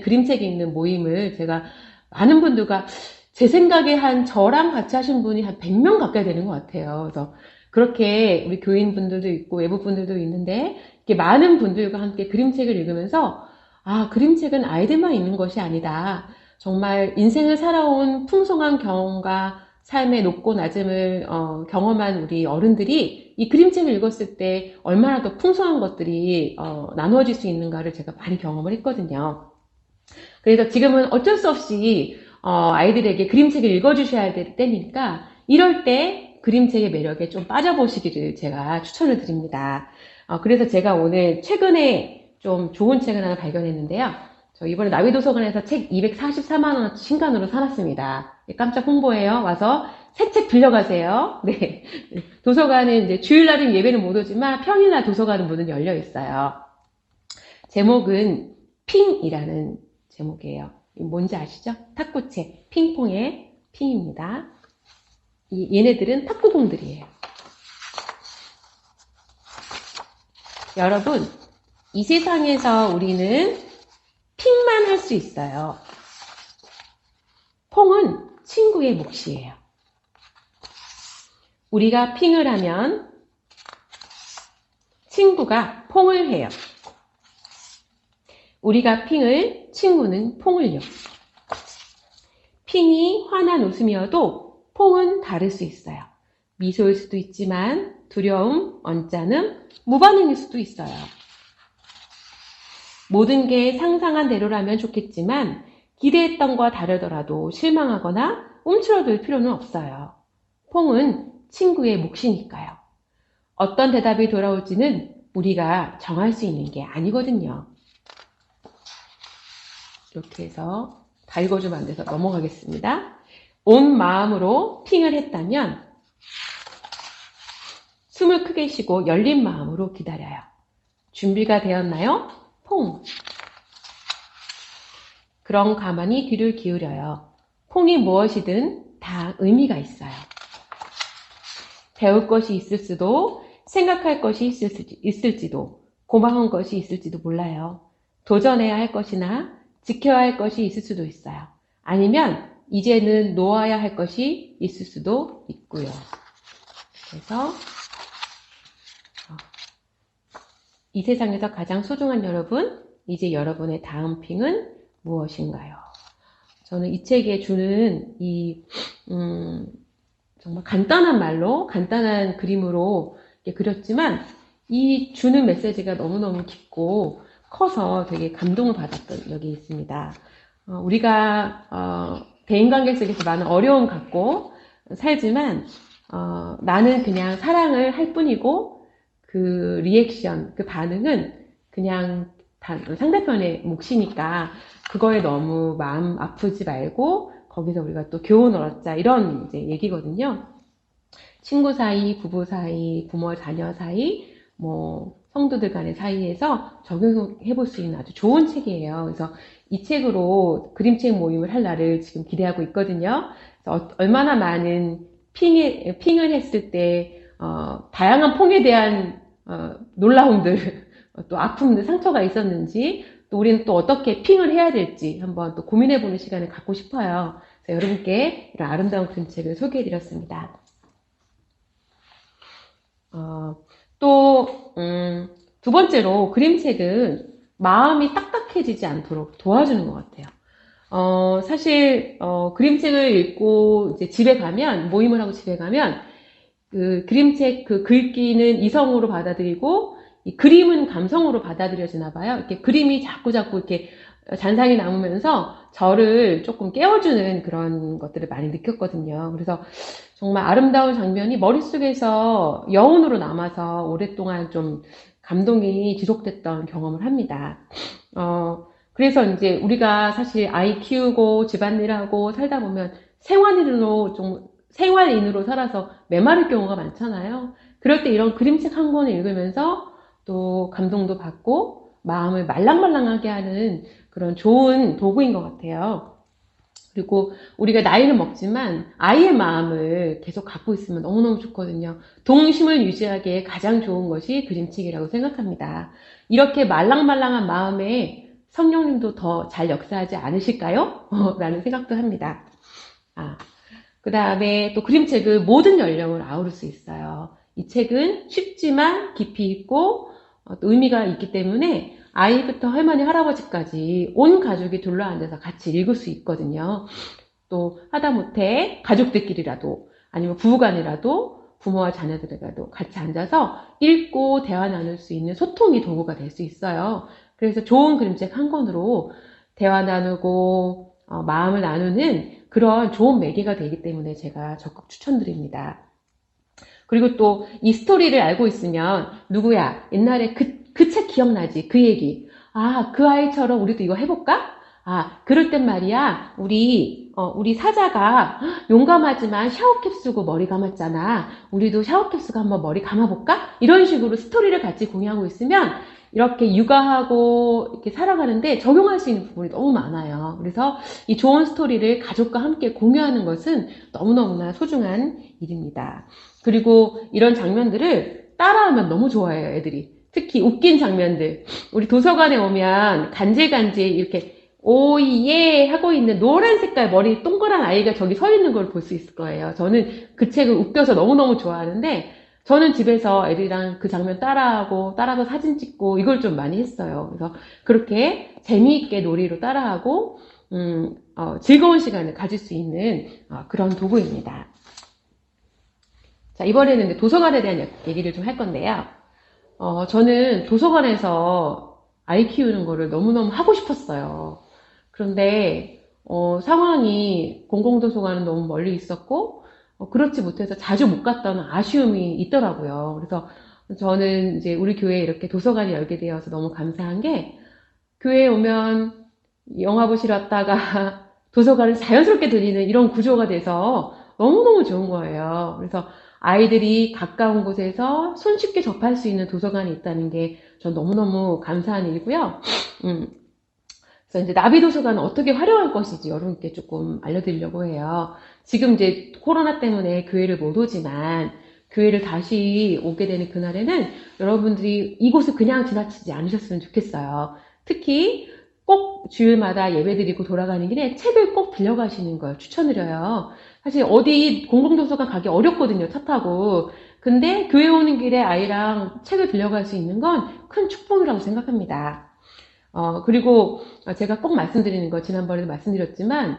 그림책 읽는 모임을 제가 많은 분들과 제 생각에 저랑 같이 하신 분이 한 100명 가까이 되는 것 같아요. 그래서 그렇게 우리 교인분들도 있고 외부분들도 있는데 이렇게 많은 분들과 함께 그림책을 읽으면서 그림책은 아이들만 읽는 것이 아니다. 정말 인생을 살아온 풍성한 경험과 삶의 높고 낮음을 경험한 우리 어른들이 이 그림책을 읽었을 때 얼마나 더 풍성한 것들이 나누어질 수 있는가를 제가 많이 경험을 했거든요. 그래서 지금은 어쩔 수 없이 아이들에게 그림책을 읽어주셔야 될 때니까 이럴 때 그림책의 매력에 좀 빠져보시기를 제가 추천을 드립니다. 그래서 제가 오늘 최근에 좀 좋은 책을 하나 발견했는데요. 저 이번에 나비도서관에서 책 244만원 신간으로 사놨습니다. 깜짝 홍보예요. 와서 새 책 빌려가세요. 네. 도서관은 이제 주일날은 예배는 못 오지만 평일날 도서관은 문은 열려 있어요. 제목은 핑이라는 제목이에요. 뭔지 아시죠? 탁구채, 핑퐁의 핑입니다. 얘네들은 탁구공들이에요. 여러분, 이 세상에서 우리는 핑만 할 수 있어요. 퐁은 친구의 몫이에요. 우리가 핑을 하면 친구가 퐁을 해요. 우리가 핑을, 친구는 퐁을요. 핑이 환한 웃음이어도 퐁은 다를 수 있어요. 미소일 수도 있지만 두려움, 언짢음, 무반응일 수도 있어요. 모든 게 상상한 대로라면 좋겠지만 기대했던 것과 다르더라도 실망하거나 움츠러들 필요는 없어요. 퐁은 친구의 몫이니까요. 어떤 대답이 돌아올지는 우리가 정할 수 있는 게 아니거든요. 이렇게 해서 다 읽어주면 안 돼서 넘어가겠습니다. 온 마음으로 핑을 했다면 숨을 크게 쉬고 열린 마음으로 기다려요. 준비가 되었나요? 퐁. 그럼 가만히 귀를 기울여요. 퐁이 무엇이든 다 의미가 있어요. 배울 것이 있을 수도, 생각할 것이 있을지도, 고마운 것이 있을지도 몰라요. 도전해야 할 것이나 지켜야 할 것이 있을 수도 있어요. 아니면 이제는 놓아야 할 것이 있을 수도 있고요. 그래서 이 세상에서 가장 소중한 여러분, 이제 여러분의 다음 핑은 무엇인가요? 저는 이 책에 주는 이 정말 간단한 말로, 간단한 그림으로 이렇게 그렸지만 이 주는 메시지가 너무너무 깊고 커서 되게 감동을 받았던 적이 있습니다. 우리가 대인관계 속에서 많은 어려움 갖고 살지만 나는 그냥 사랑을 할 뿐이고 그 리액션, 그 반응은 그냥 상대편의 몫이니까 그거에 너무 마음 아프지 말고 거기서 우리가 또 교훈을 얻자 이런 이제 얘기거든요. 친구 사이, 부부 사이, 부모 자녀 사이, 뭐 성도들 간의 사이에서 적용해 볼 수 있는 아주 좋은 책이에요. 그래서 이 책으로 그림책 모임을 할 날을 지금 기대하고 있거든요. 그래서 얼마나 많은 핑을 했을 때 다양한 퐁에 대한 놀라움들, 또 아픔들, 상처가 있었는지, 또 우리는 또 어떻게 핑을 해야 될지 한번 또 고민해보는 시간을 갖고 싶어요. 그래서 여러분께 이런 아름다운 그림책을 소개해드렸습니다. 또 두 번째로 그림책은 마음이 딱딱해지지 않도록 도와주는 것 같아요. 사실 그림책을 읽고 이제 집에 가면, 모임을 하고 집에 가면 그 그림책 그 글귀는 이성으로 받아들이고 이 그림은 감성으로 받아들여지나 봐요. 이렇게 그림이 자꾸 이렇게 잔상이 남으면서 저를 조금 깨워주는 그런 것들을 많이 느꼈거든요. 그래서 정말 아름다운 장면이 머릿속에서 여운으로 남아서 오랫동안 좀 감동이 지속됐던 경험을 합니다. 그래서 이제 우리가 사실 아이 키우고 집안일하고 살다 보면 생활인으로 살아서 메마를 경우가 많잖아요. 그럴 때 이런 그림책 한 권을 읽으면서 또 감동도 받고 마음을 말랑말랑하게 하는 그런 좋은 도구인 것 같아요. 그리고 우리가 나이를 먹지만 아이의 마음을 계속 갖고 있으면 너무너무 좋거든요. 동심을 유지하기에 가장 좋은 것이 그림책이라고 생각합니다. 이렇게 말랑말랑한 마음에 성령님도 더 잘 역사하지 않으실까요? 라는 생각도 합니다. 그 다음에 또 그림책은 모든 연령을 아우를 수 있어요. 이 책은 쉽지만 깊이 있고 또 의미가 있기 때문에 아이부터 할머니, 할아버지까지 온 가족이 둘러앉아서 같이 읽을 수 있거든요. 또 하다못해 가족들끼리라도 아니면 부부간이라도 부모와 자녀들과도 같이 앉아서 읽고 대화 나눌 수 있는 소통의 도구가 될 수 있어요. 그래서 좋은 그림책 한 권으로 대화 나누고 마음을 나누는 그런 좋은 매개가 되기 때문에 제가 적극 추천드립니다. 그리고 또 이 스토리를 알고 있으면 누구야 옛날에 그 책 기억나지? 그 얘기. 그 아이처럼 우리도 이거 해볼까? 그럴 땐 말이야 우리 사자가 용감하지만 샤워캡 쓰고 머리 감았잖아. 우리도 샤워캡 쓰고 한번 머리 감아볼까? 이런 식으로 스토리를 같이 공유하고 있으면 이렇게 육아하고 이렇게 살아가는데 적용할 수 있는 부분이 너무 많아요. 그래서 이 좋은 스토리를 가족과 함께 공유하는 것은 너무너무나 소중한 일입니다. 그리고 이런 장면들을 따라하면 너무 좋아해요, 애들이. 특히 웃긴 장면들. 우리 도서관에 오면 간질간질 이렇게 오예 하고 있는 노란 색깔 머리 동그란 아이가 저기 서 있는 걸 볼 수 있을 거예요. 저는 그 책을 웃겨서 너무너무 좋아하는데 저는 집에서 애들이랑 그 장면 따라하고 따라서 사진 찍고 이걸 좀 많이 했어요. 그래서 그렇게 재미있게 놀이로 따라하고 즐거운 시간을 가질 수 있는 그런 도구입니다. 자, 이번에는 이제 도서관에 대한 얘기를 좀 할 건데요. 저는 도서관에서 아이 키우는 거를 너무너무 하고 싶었어요. 그런데 상황이 공공도서관은 너무 멀리 있었고 그렇지 못해서 자주 못 갔다는 아쉬움이 있더라고요. 그래서 저는 이제 우리 교회에 이렇게 도서관이 열게 되어서 너무 감사한 게 교회에 오면 영화 보시러 왔다가 도서관을 자연스럽게 들리는 이런 구조가 돼서 너무너무 좋은 거예요. 그래서 아이들이 가까운 곳에서 손쉽게 접할 수 있는 도서관이 있다는 게 전 너무너무 감사한 일이고요. 그래서 이제 나비도서관은 어떻게 활용할 것인지 여러분께 조금 알려드리려고 해요. 지금 이제 코로나 때문에 교회를 못 오지만 교회를 다시 오게 되는 그날에는 여러분들이 이곳을 그냥 지나치지 않으셨으면 좋겠어요. 특히 꼭 주일마다 예배드리고 돌아가는 길에 책을 꼭 빌려가시는 걸 추천드려요. 사실 어디 공공도서관 가기 어렵거든요, 차 타고. 근데 교회 오는 길에 아이랑 책을 빌려갈 수 있는 건 큰 축복이라고 생각합니다. 그리고 제가 꼭 말씀드리는 거 지난번에도 말씀드렸지만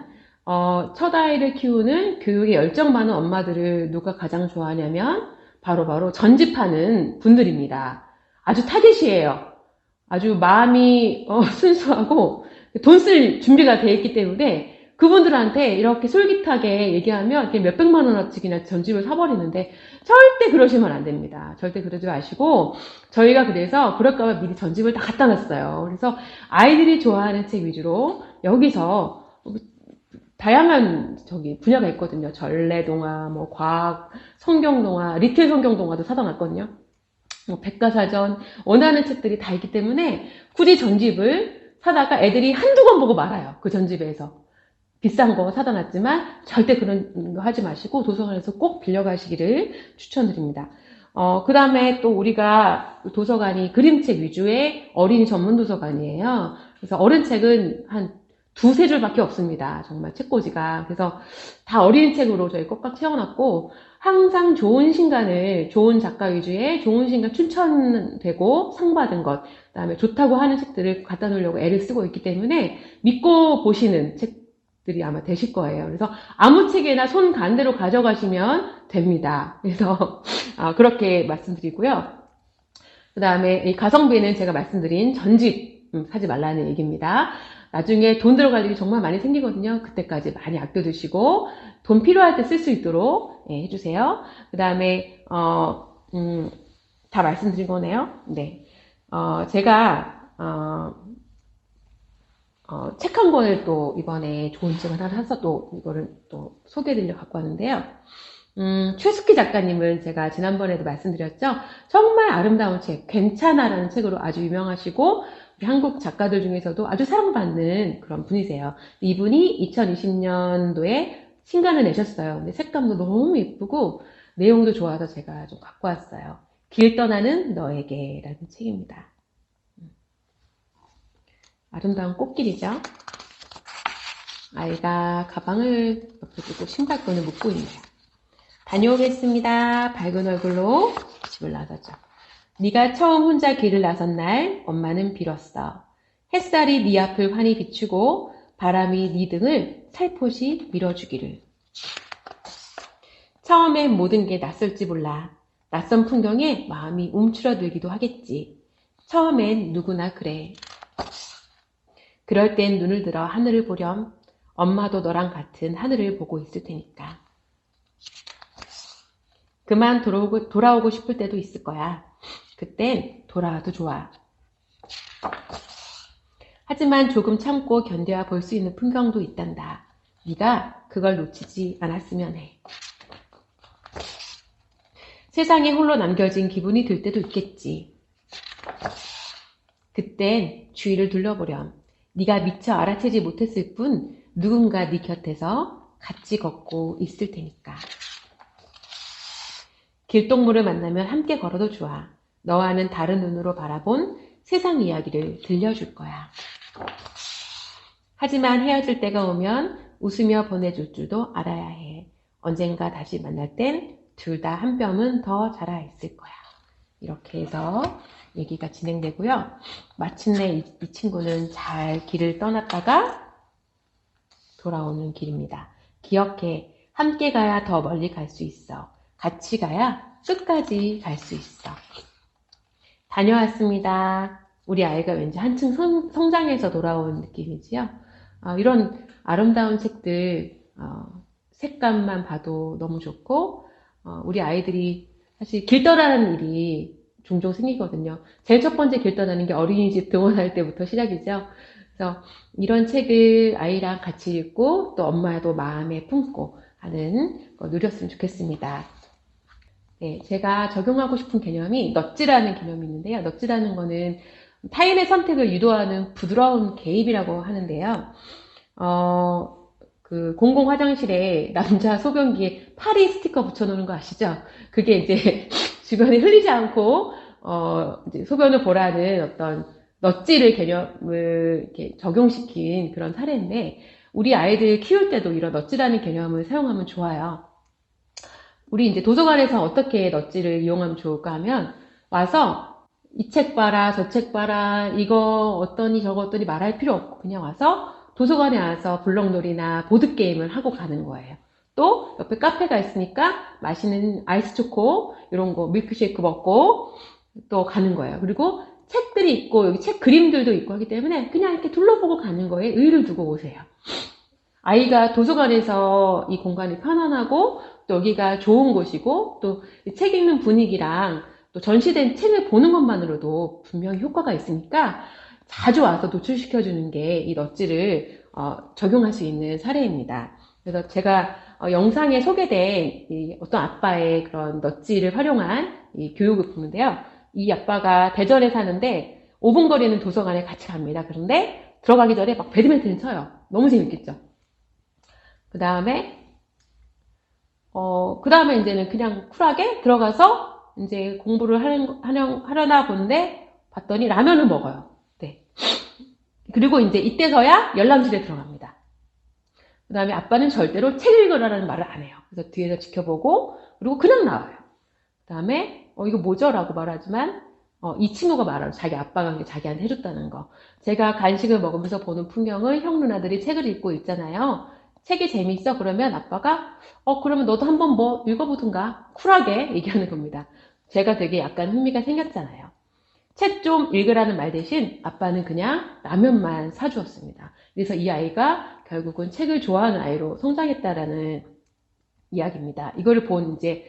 첫 아이를 키우는 교육에 열정 많은 엄마들을 누가 가장 좋아하냐면 바로 전집하는 분들입니다. 아주 타겟이에요. 아주 마음이 순수하고 돈 쓸 준비가 돼 있기 때문에 그분들한테 이렇게 솔깃하게 얘기하면 이렇게 몇백만 원어치기나 전집을 사버리는데 절대 그러시면 안 됩니다. 절대 그러지 마시고 저희가 그래서 그럴까봐 미리 전집을 다 갖다 놨어요. 그래서 아이들이 좋아하는 책 위주로 여기서 다양한 분야가 있거든요. 전래동화, 뭐 과학, 성경동화, 리틀 성경동화도 사다 놨거든요. 뭐 백과사전, 원하는 책들이 다 있기 때문에 굳이 전집을 사다가 애들이 한두 권 보고 말아요. 그 전집에서. 비싼 거 사다 놨지만 절대 그런 거 하지 마시고 도서관에서 꼭 빌려가시기를 추천드립니다. 그 다음에 또 우리가 도서관이 그림책 위주의 어린이 전문 도서관이에요. 그래서 어른책은 한 두세 줄밖에 없습니다. 정말 책꽂이가. 그래서 다 어린이 책으로 저희 꼭꽉 채워놨고 항상 좋은 신간을 좋은 작가 위주의 좋은 신간 추천되고 상 받은 것 그다음에 좋다고 하는 책들을 갖다 놓으려고 애를 쓰고 있기 때문에 믿고 보시는 책들이 아마 되실 거예요. 그래서 아무 책이나 손 간 대로 가져가시면 됩니다. 그래서 그렇게 말씀드리고요. 그 다음에 이 가성비는 제가 말씀드린 전집 사지 말라는 얘기입니다. 나중에 돈 들어갈 일이 정말 많이 생기거든요. 그때까지 많이 아껴두시고 돈 필요할 때 쓸 수 있도록 해주세요. 그 다음에 다 말씀드린 거네요. 네, 제가 책 한 권을 또 이번에 좋은 책을 하나 사서 또 이거를 또 소개해드리려고 갖고 왔는데요. 최숙희 작가님은 제가 지난번에도 말씀드렸죠. 정말 아름다운 책, 괜찮아라는 책으로 아주 유명하시고 우리 한국 작가들 중에서도 아주 사랑받는 그런 분이세요. 이분이 2020년도에 신간을 내셨어요. 근데 색감도 너무 예쁘고 내용도 좋아서 제가 좀 갖고 왔어요. 길 떠나는 너에게 라는 책입니다. 아름다운 꽃길이죠. 아이가 가방을 옆에 두고 신발끈을 묶고 있네요. 다녀오겠습니다. 밝은 얼굴로 집을 나서죠. 네가 처음 혼자 길을 나선 날 엄마는 빌었어. 햇살이 네 앞을 환히 비추고 바람이 네 등을 살포시 밀어주기를. 처음엔 모든 게 낯설지 몰라. 낯선 풍경에 마음이 움츠러들기도 하겠지. 처음엔 누구나 그래. 그럴 땐 눈을 들어 하늘을 보렴. 엄마도 너랑 같은 하늘을 보고 있을 테니까. 그만 돌아오고 싶을 때도 있을 거야. 그땐 돌아와도 좋아. 하지만 조금 참고 견뎌야 볼 수 있는 풍경도 있단다. 네가 그걸 놓치지 않았으면 해. 세상에 홀로 남겨진 기분이 들 때도 있겠지. 그땐 주위를 둘러보렴. 네가 미처 알아채지 못했을 뿐 누군가 네 곁에서 같이 걷고 있을 테니까. 길동무를 만나면 함께 걸어도 좋아. 너와는 다른 눈으로 바라본 세상 이야기를 들려줄 거야. 하지만 헤어질 때가 오면 웃으며 보내줄 줄도 알아야 해. 언젠가 다시 만날 땐 둘 다 한 뼘은 더 자라 있을 거야. 이렇게 해서 얘기가 진행되고요. 마침내 이 친구는 잘 길을 떠났다가 돌아오는 길입니다. 기억해. 함께 가야 더 멀리 갈 수 있어. 같이 가야 끝까지 갈 수 있어. 다녀왔습니다. 우리 아이가 왠지 한층 성장해서 돌아온 느낌이지요. 이런 아름다운 책들 색감만 봐도 너무 좋고 우리 아이들이 사실 길 떠나는 일이 종종 생기거든요. 제일 첫 번째 길 떠나는 게 어린이집 등원할 때부터 시작이죠. 그래서 이런 책을 아이랑 같이 읽고 또 엄마도 마음에 품고 하는 거 누렸으면 좋겠습니다. 네, 제가 적용하고 싶은 개념이 넛지라는 개념이 있는데요. 넛지라는 거는 타인의 선택을 유도하는 부드러운 개입이라고 하는데요. 그 공공 화장실에 남자 소변기에 파리 스티커 붙여놓는 거 아시죠? 그게 이제 주변에 흘리지 않고 이제 소변을 보라는 어떤 넛지를 개념을 이렇게 적용시킨 그런 사례인데 우리 아이들 키울 때도 이런 넛지라는 개념을 사용하면 좋아요. 우리 이제 도서관에서 어떻게 넛지를 이용하면 좋을까 하면 와서 이 책 봐라 저 책 봐라 이거 어떠니 저거 어떠니 말할 필요 없고 그냥 와서 도서관에 와서 블럭놀이나 보드게임을 하고 가는 거예요. 또 옆에 카페가 있으니까 맛있는 아이스 초코 이런 거 밀크쉐이크 먹고 또 가는 거예요. 그리고 책들이 있고 여기 책 그림들도 있고 하기 때문에 그냥 이렇게 둘러보고 가는 거에 의의를 두고 오세요. 아이가 도서관에서 이 공간이 편안하고 또 여기가 좋은 곳이고 또 책 읽는 분위기랑 또 전시된 책을 보는 것만으로도 분명히 효과가 있으니까 자주 와서 노출시켜주는 게 이 넛지를 적용할 수 있는 사례입니다. 그래서 제가 영상에 소개된 이 어떤 아빠의 그런 넛지를 활용한 이 교육을 보는데요. 이 아빠가 대전에 사는데 5분 거리는 도서관에 같이 갑니다. 그런데 들어가기 전에 막 배드민턴을 쳐요. 너무 재밌겠죠? 그 다음에 이제는 그냥 쿨하게 들어가서 이제 공부를 하려나 보는데 봤더니 라면을 먹어요. 네. 그리고 이제 이때서야 열람실에 들어갑니다. 그 다음에 아빠는 절대로 책 읽으라는 말을 안 해요. 그래서 뒤에서 지켜보고 그리고 그냥 나와요. 그 다음에 이거 뭐죠? 라고 말하지만 이 친구가 말하죠. 자기 아빠가 자기한테 해줬다는 거. 제가 간식을 먹으면서 보는 풍경을 형 누나들이 책을 읽고 있잖아요. 책이 재미있어? 그러면 아빠가 그러면 너도 한번 뭐 읽어보든가 쿨하게 얘기하는 겁니다. 제가 되게 약간 흥미가 생겼잖아요. 책 좀 읽으라는 말 대신 아빠는 그냥 라면만 사주었습니다. 그래서 이 아이가 결국은 책을 좋아하는 아이로 성장했다라는 이야기입니다. 이거를 본 이제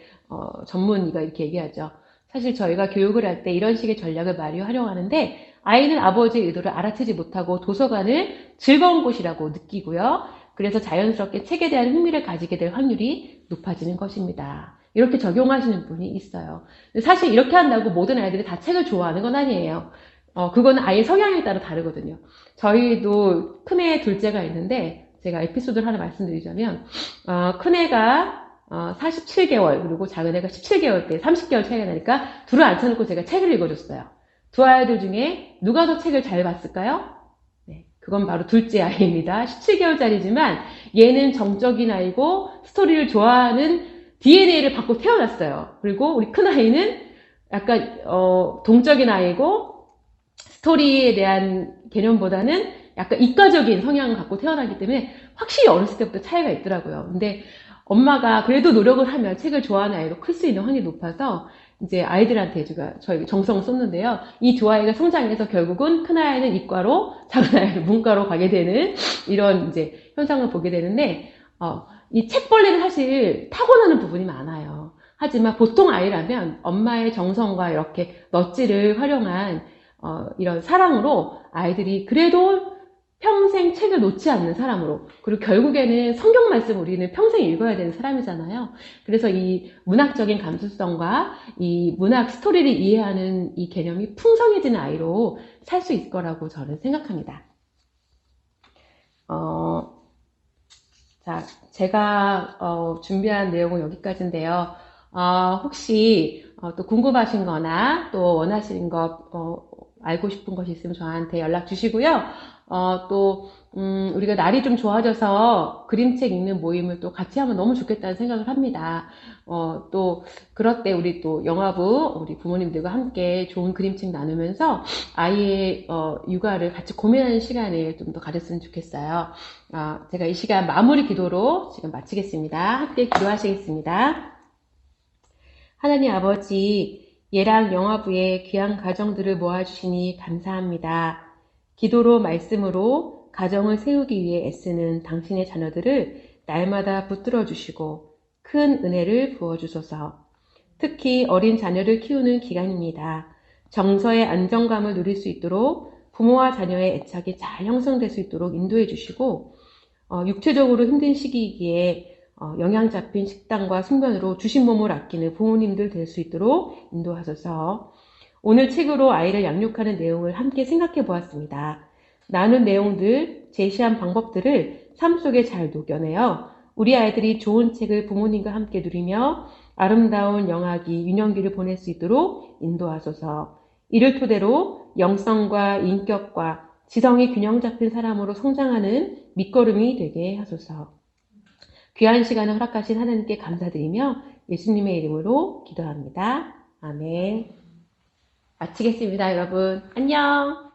전문의가 이렇게 얘기하죠. 사실 저희가 교육을 할 때 이런 식의 전략을 많이 활용하는데 아이는 아버지의 의도를 알아채지 못하고 도서관을 즐거운 곳이라고 느끼고요. 그래서 자연스럽게 책에 대한 흥미를 가지게 될 확률이 높아지는 것입니다. 이렇게 적용하시는 분이 있어요. 사실 이렇게 한다고 모든 아이들이 다 책을 좋아하는 건 아니에요. 그거는 아이의 성향에 따라 다르거든요. 저희도 큰애 둘째가 있는데 제가 에피소드를 하나 말씀드리자면 큰애가 47개월 그리고 작은애가 17개월 때 30개월 차이가 나니까 둘을 앉혀놓고 제가 책을 읽어줬어요. 두 아이들 중에 누가 더 책을 잘 봤을까요? 네, 그건 바로 둘째 아이입니다. 17개월짜리지만 얘는 정적인 아이고 스토리를 좋아하는 DNA를 받고 태어났어요. 그리고 우리 큰아이는 약간 동적인 아이고 스토리에 대한 개념보다는 약간 이과적인 성향을 갖고 태어나기 때문에 확실히 어렸을 때부터 차이가 있더라고요. 근데 엄마가 그래도 노력을 하면 책을 좋아하는 아이로 클 수 있는 확률이 높아서 이제 아이들한테 저희 정성을 쏟는데요. 이 두 아이가 성장해서 결국은 큰 아이는 이과로 작은 아이는 문과로 가게 되는 이런 이제 현상을 보게 되는데 이 책벌레는 사실 타고나는 부분이 많아요. 하지만 보통 아이라면 엄마의 정성과 이렇게 넛지를 활용한 이런 사랑으로 아이들이 그래도 평생 책을 놓지 않는 사람으로 그리고 결국에는 성경 말씀 우리는 평생 읽어야 되는 사람이잖아요. 그래서 이 문학적인 감수성과 이 문학 스토리를 이해하는 이 개념이 풍성해지는 아이로 살 수 있을 거라고 저는 생각합니다. 자, 제가 준비한 내용은 여기까지인데요. 혹시 또 궁금하신 거나 또 원하시는 거 알고 싶은 것이 있으면 저한테 연락 주시고요. 또 우리가 날이 좀 좋아져서 그림책 읽는 모임을 또 같이 하면 너무 좋겠다는 생각을 합니다. 또 그럴 때 우리 또 영화부 우리 부모님들과 함께 좋은 그림책 나누면서 아이의 육아를 같이 고민하는 시간을 좀 더 가졌으면 좋겠어요. 제가 이 시간 마무리 기도로 지금 마치겠습니다. 함께 기도하시겠습니다. 하나님 아버지, 예랑 영화부의 귀한 가정들을 모아주시니 감사합니다. 기도로 말씀으로 가정을 세우기 위해 애쓰는 당신의 자녀들을 날마다 붙들어 주시고 큰 은혜를 부어주소서. 특히 어린 자녀를 키우는 기간입니다. 정서의 안정감을 누릴 수 있도록 부모와 자녀의 애착이 잘 형성될 수 있도록 인도해 주시고 육체적으로 힘든 시기이기에 영양 잡힌 식단과 숙면으로 주신 몸을 아끼는 부모님들 될 수 있도록 인도하소서. 오늘 책으로 아이를 양육하는 내용을 함께 생각해 보았습니다. 나눈 내용들, 제시한 방법들을 삶 속에 잘 녹여내어 우리 아이들이 좋은 책을 부모님과 함께 누리며 아름다운 영아기, 유년기를 보낼 수 있도록 인도하소서. 이를 토대로 영성과 인격과 지성이 균형 잡힌 사람으로 성장하는 밑거름이 되게 하소서. 귀한 시간을 허락하신 하나님께 감사드리며 예수님의 이름으로 기도합니다. 아멘. 마치겠습니다, 여러분. 안녕.